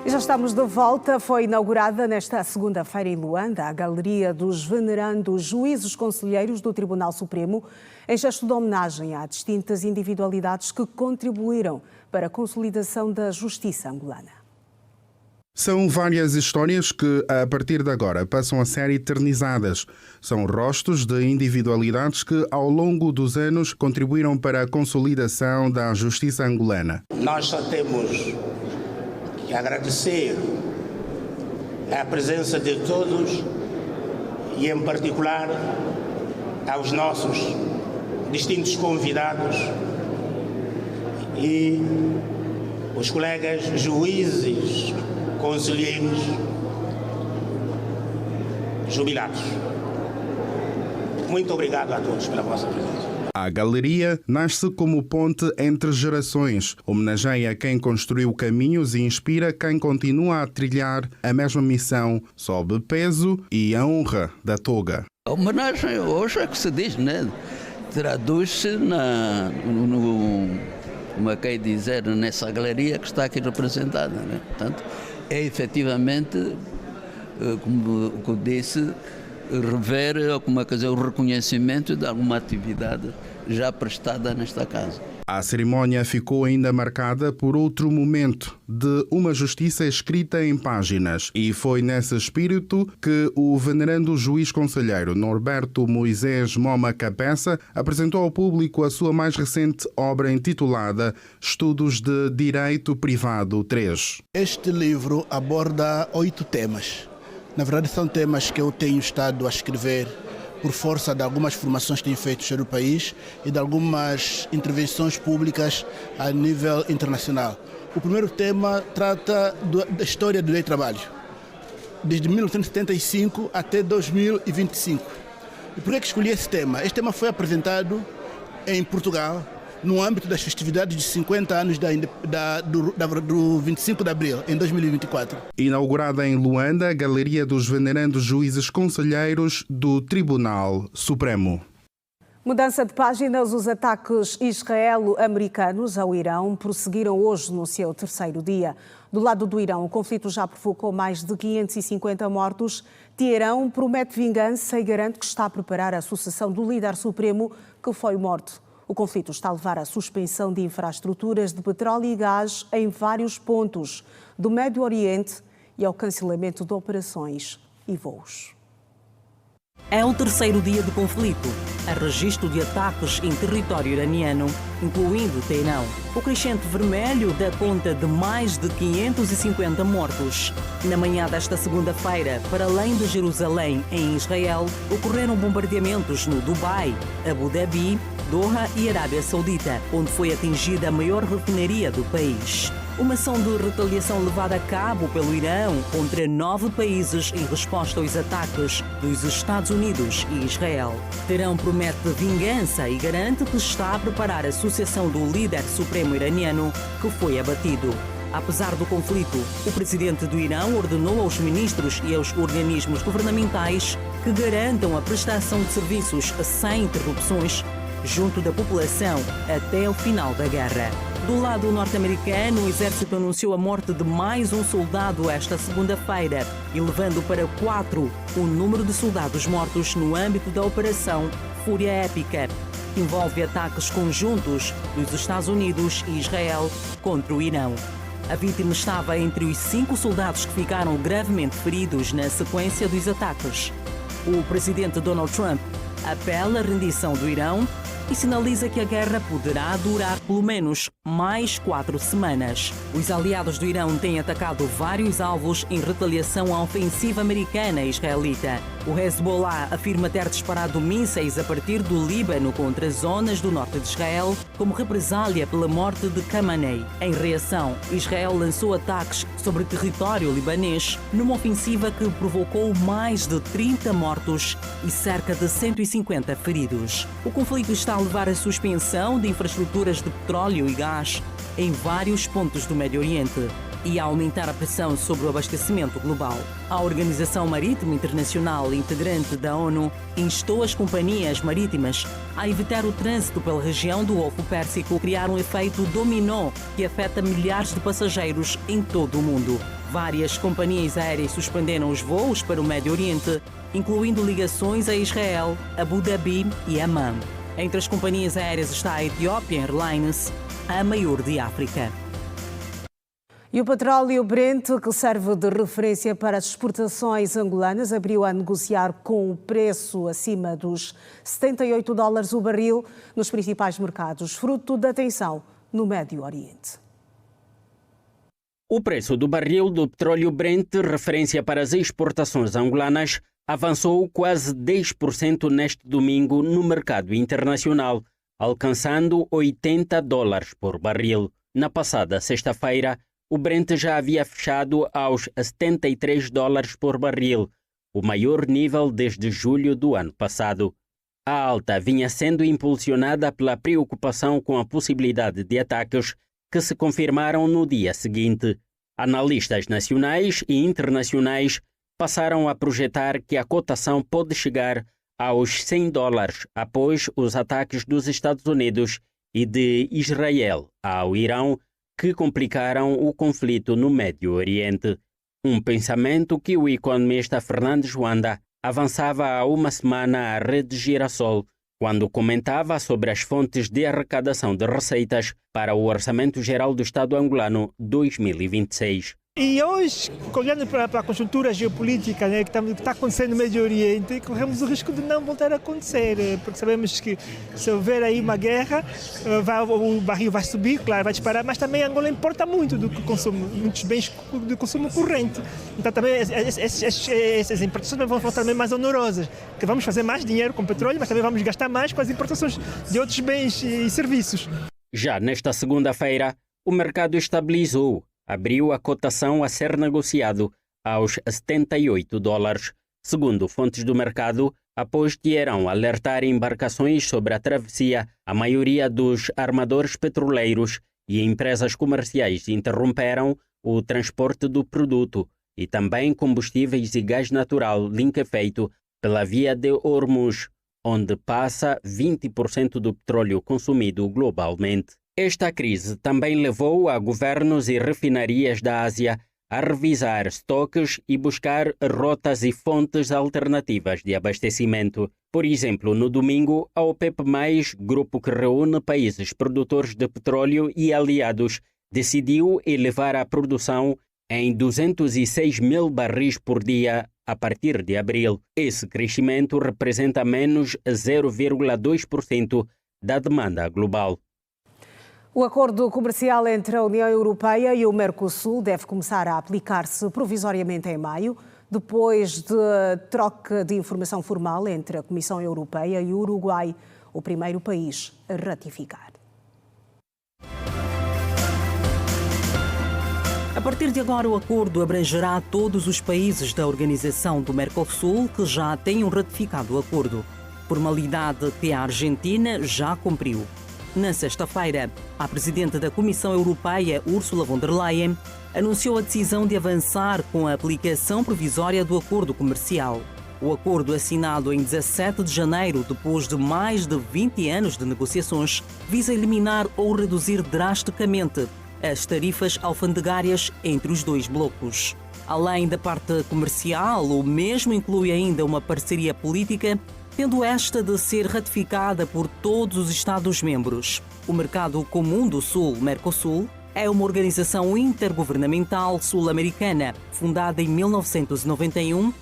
E já estamos de volta. Foi inaugurada nesta segunda-feira em Luanda a Galeria dos Venerandos Juízes Conselheiros do Tribunal Supremo, em gesto de homenagem a distintas individualidades que contribuíram para a consolidação da justiça angolana. São várias histórias que, a partir de agora, passam a ser eternizadas. São rostos de individualidades que, ao longo dos anos, contribuíram para a consolidação da justiça angolana. Nós só temos que agradecer a presença de todos e, em particular, aos nossos distintos convidados e os colegas juízes, conselheiros jubilados. Muito obrigado a todos pela vossa presença. A galeria nasce como ponte entre gerações, homenageia quem construiu caminhos e inspira quem continua a trilhar a mesma missão, sob peso e a honra da toga. A homenagem hoje é que se diz, traduz-se como é que é dizer, nessa galeria que está aqui representada. Portanto, é efetivamente, como eu disse, rever o reconhecimento de alguma atividade já prestada nesta casa. A cerimónia ficou ainda marcada por outro momento de uma justiça escrita em páginas, e foi nesse espírito que o venerando juiz conselheiro Norberto Moisés Moma Capeça apresentou ao público a sua mais recente obra intitulada Estudos de Direito Privado 3. Este livro aborda 8 temas. Na verdade, são temas que eu tenho estado a escrever por força de algumas formações que tenho feito no país e de algumas intervenções públicas a nível internacional. O primeiro tema trata da história do direito do trabalho, desde 1975 até 2025. E por que escolhi esse tema? Este tema foi apresentado em Portugal no âmbito das festividades de 50 anos do 25 de abril, em 2024. Inaugurada em Luanda, a Galeria dos Venerandos Juízes Conselheiros do Tribunal Supremo. Mudança de páginas, os ataques israelo-americanos ao Irão prosseguiram hoje no seu terceiro dia. Do lado do Irão, o conflito já provocou mais de 550 mortos. Teherão promete vingança e garante que está a preparar a sucessão do líder supremo que foi morto. O conflito está a levar à suspensão de infraestruturas de petróleo e gás em vários pontos do Médio Oriente e ao cancelamento de operações e voos. É o terceiro dia de conflito. Há registro de ataques em território iraniano, incluindo Teherão. O crescente vermelho dá conta de mais de 550 mortos. Na manhã desta segunda-feira, para além de Jerusalém, em Israel, ocorreram bombardeamentos no Dubai, Abu Dhabi, Doha e Arábia Saudita, onde foi atingida a maior refinaria do país. Uma ação de retaliação levada a cabo pelo Irão contra 9 países em resposta aos ataques dos Estados Unidos e Israel. Teherão promete vingança e garante que está a preparar a sucessão do líder supremo iraniano que foi abatido. Apesar do conflito, o presidente do Irão ordenou aos ministros e aos organismos governamentais que garantam a prestação de serviços sem interrupções junto da população até o final da guerra. Do lado norte-americano, o exército anunciou a morte de mais um soldado esta segunda-feira, elevando para 4 o número de soldados mortos no âmbito da Operação Fúria Épica, que envolve ataques conjuntos dos Estados Unidos e Israel contra o Irão. A vítima estava entre os 5 soldados que ficaram gravemente feridos na sequência dos ataques. O presidente Donald Trump apela à rendição do Irão e sinaliza que a guerra poderá durar pelo menos mais 4 semanas. Os aliados do Irão têm atacado vários alvos em retaliação à ofensiva americana e israelita. O Hezbollah afirma ter disparado mísseis a partir do Líbano contra zonas do norte de Israel, como represália pela morte de Khamenei. Em reação, Israel lançou ataques sobre território libanês numa ofensiva que provocou mais de 30 mortos e cerca de 150 feridos. O conflito está a levar à suspensão de infraestruturas de petróleo e gás em vários pontos do Médio Oriente e a aumentar a pressão sobre o abastecimento global. A Organização Marítima Internacional, integrante da ONU, instou as companhias marítimas a evitar o trânsito pela região do Golfo Pérsico, criar um efeito dominó que afeta milhares de passageiros em todo o mundo. Várias companhias aéreas suspenderam os voos para o Médio Oriente, incluindo ligações a Israel, Abu Dhabi e Amman. Entre as companhias aéreas está a Ethiopian Airlines, a maior de África. E o petróleo Brent, que serve de referência para as exportações angolanas, abriu a negociar com o preço acima dos $78 o barril nos principais mercados, fruto da tensão no Médio Oriente. O preço do barril do petróleo Brent, referência para as exportações angolanas, avançou quase 10% neste domingo no mercado internacional, alcançando $80 por barril. Na passada sexta-feira, o Brent já havia fechado aos $73 por barril, o maior nível desde julho do ano passado. A alta vinha sendo impulsionada pela preocupação com a possibilidade de ataques que se confirmaram no dia seguinte. Analistas nacionais e internacionais passaram a projetar que a cotação pode chegar aos $100 após os ataques dos Estados Unidos e de Israel ao Irão, que complicaram o conflito no Médio Oriente. Um pensamento que o economista Fernandes Wanda avançava há uma semana à Rede Girassol, quando comentava sobre as fontes de arrecadação de receitas para o Orçamento Geral do Estado angolano 2026. E hoje, olhando para a conjuntura geopolítica, né, que está acontecendo no Médio Oriente, corremos o risco de não voltar a acontecer, porque sabemos que se houver aí uma guerra, o barril vai subir, claro, vai disparar, mas também Angola importa muito do consumo, muitos bens de consumo corrente. Então também essas importações vão também mais onerosas, que vamos fazer mais dinheiro com petróleo, mas também vamos gastar mais com as importações de outros bens e serviços. Já nesta segunda-feira, o mercado estabilizou. Abriu a cotação a ser negociado aos $78. Segundo fontes do mercado, após Teherão alertar embarcações sobre a travessia. A maioria dos armadores petroleiros e empresas comerciais interromperam o transporte do produto e também combustíveis e gás natural liquefeito pela via de Hormuz, onde passa 20% do petróleo consumido globalmente. Esta crise também levou a governos e refinarias da Ásia a revisar estoques e buscar rotas e fontes alternativas de abastecimento. Por exemplo, no domingo, a OPEP+, grupo que reúne países produtores de petróleo e aliados, decidiu elevar a produção em 206 mil barris por dia a partir de abril. Esse crescimento representa menos 0,2% da demanda global. O acordo comercial entre a União Europeia e o Mercosul deve começar a aplicar-se provisoriamente em maio, depois de troca de informação formal entre a Comissão Europeia e o Uruguai, o primeiro país a ratificar. A partir de agora, o acordo abrangerá todos os países da Organização do Mercosul que já tenham ratificado o acordo, formalidade que a Argentina já cumpriu. Na sexta-feira, a presidente da Comissão Europeia, Ursula von der Leyen, anunciou a decisão de avançar com a aplicação provisória do acordo comercial. O acordo assinado em 17 de janeiro, depois de mais de 20 anos de negociações, visa eliminar ou reduzir drasticamente as tarifas alfandegárias entre os dois blocos. Além da parte comercial, o mesmo inclui ainda uma parceria política, tendo esta de ser ratificada por todos os Estados-membros. O Mercado Comum do Sul, Mercosul, é uma organização intergovernamental sul-americana, fundada em 1991,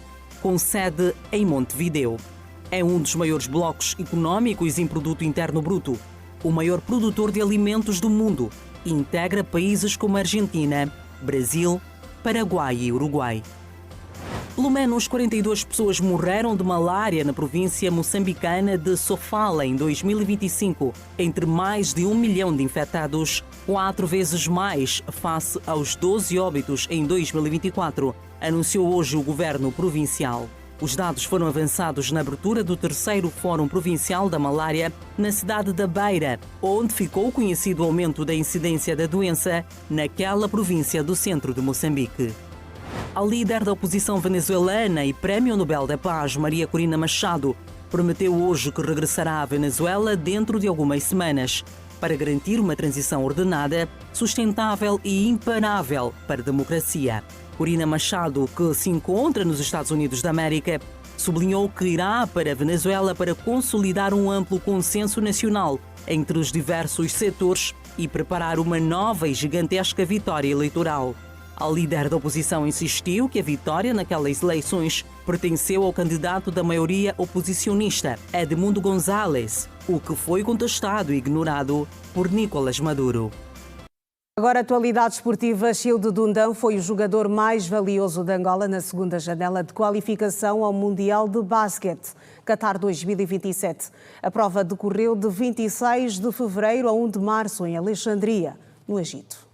com sede em Montevideo. É um dos maiores blocos econômicos em produto interno bruto, o maior produtor de alimentos do mundo, e integra países como Argentina, Brasil, Paraguai e Uruguai. Pelo menos 42 pessoas morreram de malária na província moçambicana de Sofala em 2025, entre mais de 1 milhão de infectados, 4 vezes mais face aos 12 óbitos em 2024, anunciou hoje o governo provincial. Os dados foram avançados na abertura do 3º Fórum Provincial da Malária na cidade da Beira, onde ficou conhecido o aumento da incidência da doença naquela província do centro de Moçambique. A líder da oposição venezuelana e Prémio Nobel da Paz, Maria Corina Machado, prometeu hoje que regressará à Venezuela dentro de algumas semanas para garantir uma transição ordenada, sustentável e imparável para a democracia. Corina Machado, que se encontra nos Estados Unidos da América, sublinhou que irá para a Venezuela para consolidar um amplo consenso nacional entre os diversos setores e preparar uma nova e gigantesca vitória eleitoral. A líder da oposição insistiu que a vitória naquelas eleições pertenceu ao candidato da maioria oposicionista, Edmundo González, o que foi contestado e ignorado por Nicolás Maduro. Agora, atualidade esportiva. Childe Dundão foi o jogador mais valioso de Angola na segunda janela de qualificação ao Mundial de Basquete, Qatar 2027. A prova decorreu de 26 de fevereiro a 1 de março em Alexandria, no Egito.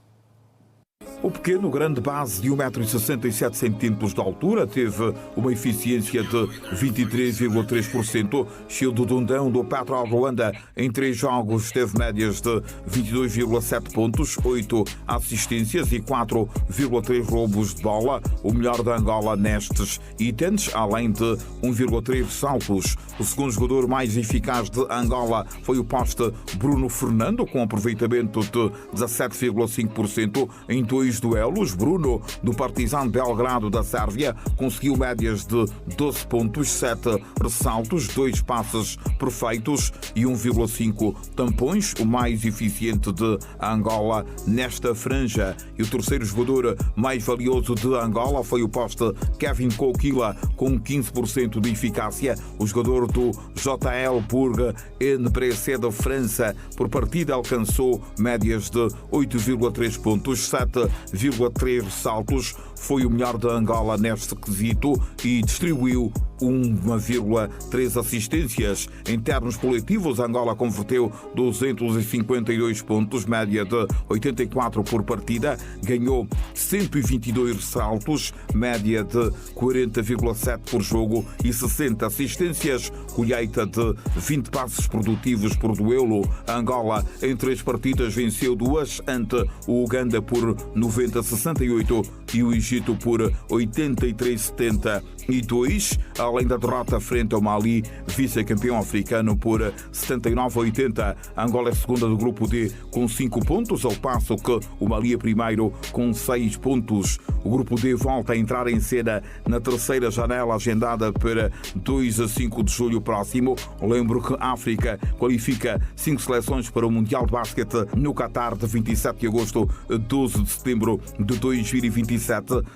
O pequeno, grande base de 1,67 m de altura teve uma eficiência de 23,3%. Childe Dundão, do Petro Ruanda, em 3 jogos teve médias de 22,7 pontos, 8 assistências e 4,3 roubos de bola, o melhor da Angola nestes itens, além de 1,3 saltos. O segundo jogador mais eficaz de Angola foi o poste Bruno Fernando, com aproveitamento de 17,5% em 2 duelos. Bruno, do Partizan Belgrado da Sérvia, conseguiu médias de 12 pontos, 7 ressaltos, 2 passes perfeitos e 1,5 tampões, o mais eficiente de Angola nesta franja. E o terceiro jogador mais valioso de Angola foi o poste Kevin Kokila, com 15% de eficácia. O jogador do JL Bourg NBC da França, por partida, alcançou médias de 8,3 pontos, 7,3 saltos, foi o melhor da Angola neste quesito e distribuiu 1,3 assistências. Em termos coletivos, Angola converteu 252 pontos, média de 84 por partida, ganhou 122 ressaltos, média de 40,7 por jogo e 60 assistências, colheita de 20 passes produtivos por duelo. Angola, em 3 partidas, venceu 2 ante o Uganda por 90-68 e o Egito por 83-72, além da derrota frente ao Mali, vice-campeão africano, por 79-80. Angola é segunda do grupo D com 5 pontos, ao passo que o Mali é primeiro com 6 pontos. O grupo D volta a entrar em cena na terceira janela agendada para 2 a 5 de julho próximo. Lembro que a África qualifica 5 seleções para o Mundial de Basquete no Qatar de 27 de agosto a 12 de setembro de 2027.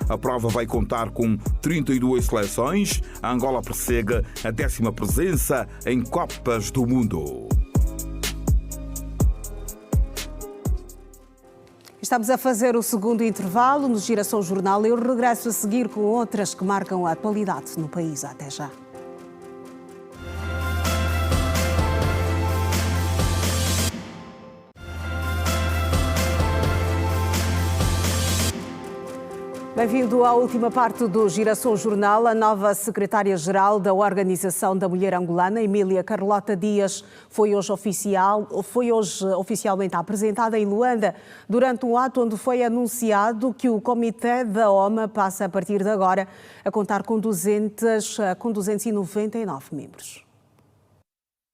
A prova vai contar com 32 seleções. A Angola persegue a 10ª presença em Copas do Mundo. Estamos a fazer o segundo intervalo no Giração Jornal. Eu regresso a seguir com outras que marcam a atualidade no país. Até já. Bem-vindo à última parte do Giração Jornal. A nova secretária-geral da Organização da Mulher Angolana, Emília Carlota Dias, foi hoje oficialmente apresentada em Luanda durante um ato onde foi anunciado que o Comitê da OMA passa a partir de agora a contar com 299 membros.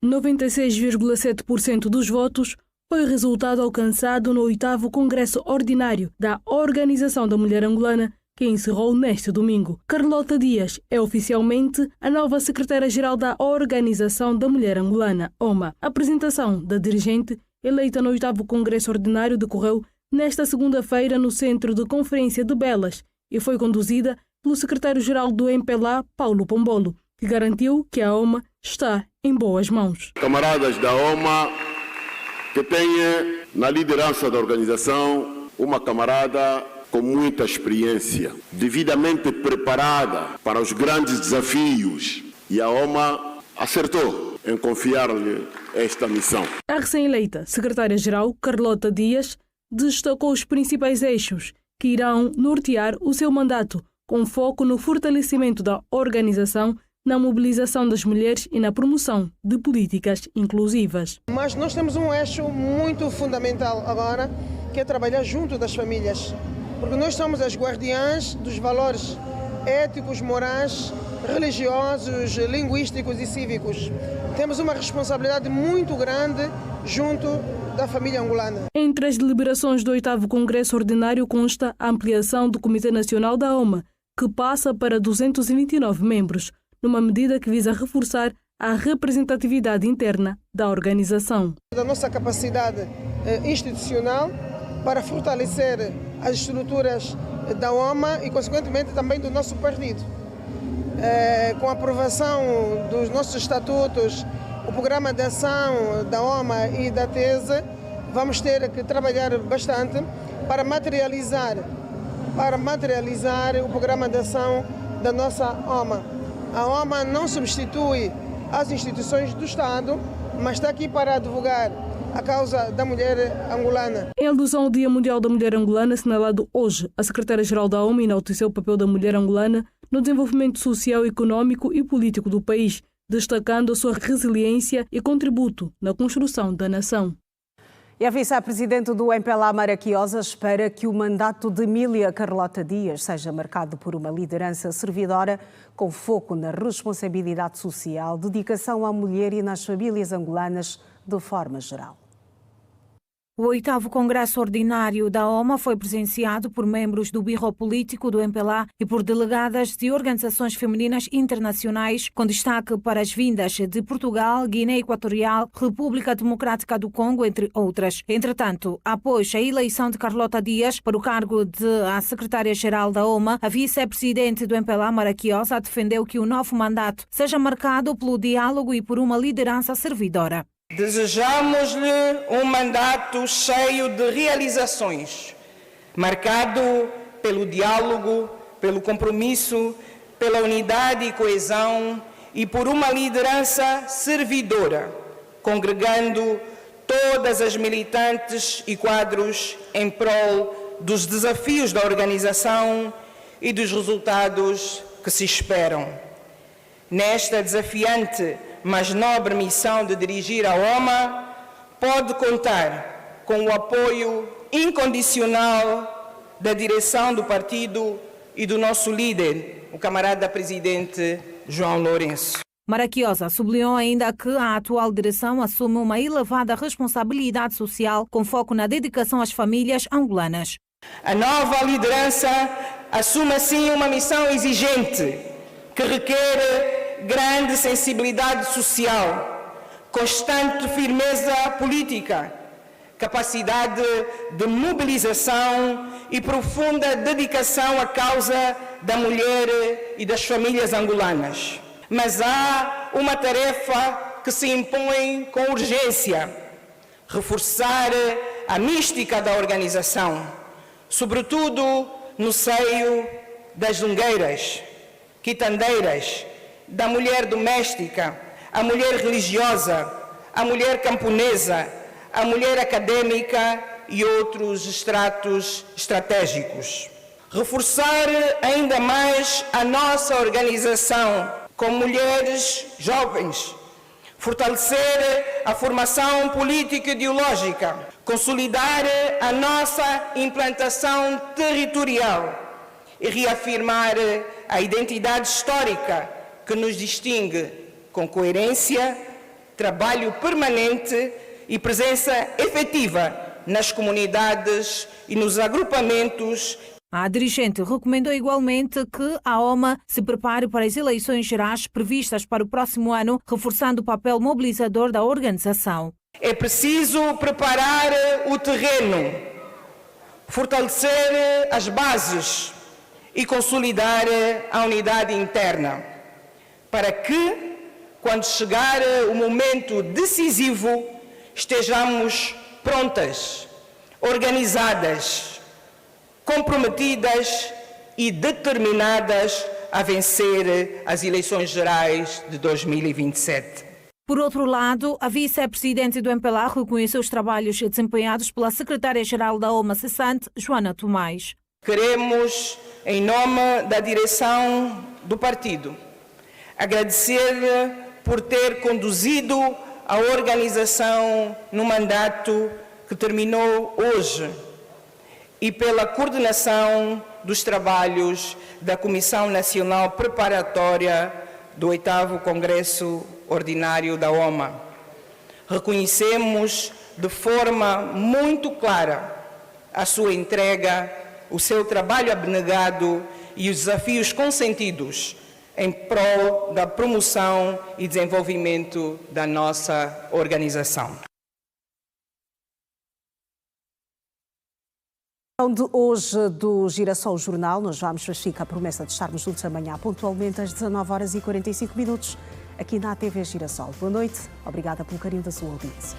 96,7% dos votos foi o resultado alcançado no 8º Congresso Ordinário da Organização da Mulher Angolana, que encerrou neste domingo. Carlota Dias é oficialmente a nova secretária-geral da Organização da Mulher Angolana, OMA. A apresentação da dirigente, eleita no 8º Congresso Ordinário, decorreu nesta segunda-feira no Centro de Conferência de Belas e foi conduzida pelo secretário-geral do MPLA, Paulo Pombolo, que garantiu que a OMA está em boas mãos. Camaradas da OMA, que tenha na liderança da organização uma camarada com muita experiência, devidamente preparada para os grandes desafios, e a OMA acertou em confiar-lhe esta missão. A recém-eleita secretária-geral, Carlota Dias, destacou os principais eixos que irão nortear o seu mandato, com foco no fortalecimento da organização, na mobilização das mulheres e na promoção de políticas inclusivas. Mas nós temos um eixo muito fundamental agora, que é trabalhar junto das famílias, porque nós somos as guardiãs dos valores éticos, morais, religiosos, linguísticos e cívicos. Temos uma responsabilidade muito grande junto da família angolana. Entre as deliberações do 8º Congresso Ordinário consta a ampliação do Comitê Nacional da OMA, que passa para 229 membros, numa medida que visa reforçar a representatividade interna da organização. Da nossa capacidade institucional para fortalecer as estruturas da OMA e, consequentemente, também do nosso partido. Com a aprovação dos nossos estatutos, o programa de ação da OMA e da TESE, vamos ter que trabalhar bastante para materializar o programa de ação da nossa OMA. A OMA não substitui as instituições do Estado, mas está aqui para advogar a causa da mulher angolana. Em alusão ao Dia Mundial da Mulher Angolana, assinalado hoje, a secretária-geral da OMA enalteceu o papel da mulher angolana no desenvolvimento social, econômico e político do país, destacando a sua resiliência e contributo na construção da nação. E a vice-presidente do MPLA, Maraquiosa, espera que o mandato de Emília Carlota Dias seja marcado por uma liderança servidora com foco na responsabilidade social, dedicação à mulher e nas famílias angolanas de forma geral. O 8º Congresso Ordinário da OMA foi presenciado por membros do Birro Político do MPLA e por delegadas de organizações femininas internacionais, com destaque para as vindas de Portugal, Guiné Equatorial, República Democrática do Congo, entre outras. Entretanto, após a eleição de Carlota Dias para o cargo de secretária-geral da OMA, a vice-presidente do MPLA, Maraquiosa, defendeu que o novo mandato seja marcado pelo diálogo e por uma liderança servidora. Desejamos-lhe um mandato cheio de realizações, marcado pelo diálogo, pelo compromisso, pela unidade e coesão e por uma liderança servidora, congregando todas as militantes e quadros em prol dos desafios da organização e dos resultados que se esperam. Nesta desafiante, mas nobre missão de dirigir a OMA, pode contar com o apoio incondicional da direção do partido e do nosso líder, o camarada presidente João Lourenço. Maraquiosa sublinhou ainda que a atual direção assume uma elevada responsabilidade social com foco na dedicação às famílias angolanas. A nova liderança assume assim uma missão exigente que requer grande sensibilidade social, constante firmeza política, capacidade de mobilização e profunda dedicação à causa da mulher e das famílias angolanas. Mas há uma tarefa que se impõe com urgência: reforçar a mística da organização, sobretudo no seio das zungueiras, quitandeiras, da mulher doméstica, a mulher religiosa, a mulher camponesa, a mulher acadêmica e outros estratos estratégicos. Reforçar ainda mais a nossa organização com mulheres jovens, fortalecer a formação política e ideológica, consolidar a nossa implantação territorial e reafirmar a identidade histórica que nos distingue com coerência, trabalho permanente e presença efetiva nas comunidades e nos agrupamentos. A dirigente recomendou igualmente que a OMA se prepare para as eleições gerais previstas para o próximo ano, reforçando o papel mobilizador da organização. É preciso preparar o terreno, fortalecer as bases e consolidar a unidade interna, para que, quando chegar o momento decisivo, estejamos prontas, organizadas, comprometidas e determinadas a vencer as eleições gerais de 2027. Por outro lado, a vice-presidente do MPLA reconheceu os trabalhos desempenhados pela secretária-geral da OMA cessante, Joana Tomás. Queremos, em nome da direção do partido, agradecer-lhe por ter conduzido a organização no mandato que terminou hoje e pela coordenação dos trabalhos da Comissão Nacional Preparatória do 8º Congresso Ordinário da OMA. Reconhecemos de forma muito clara a sua entrega, o seu trabalho abnegado e os desafios consentidos em prol da promoção e desenvolvimento da nossa organização. De hoje do Girassol Jornal, nós vamos ficar a promessa de estarmos juntos amanhã pontualmente às 19h45 aqui na TV Girassol. Boa noite, obrigada pelo carinho da sua audiência.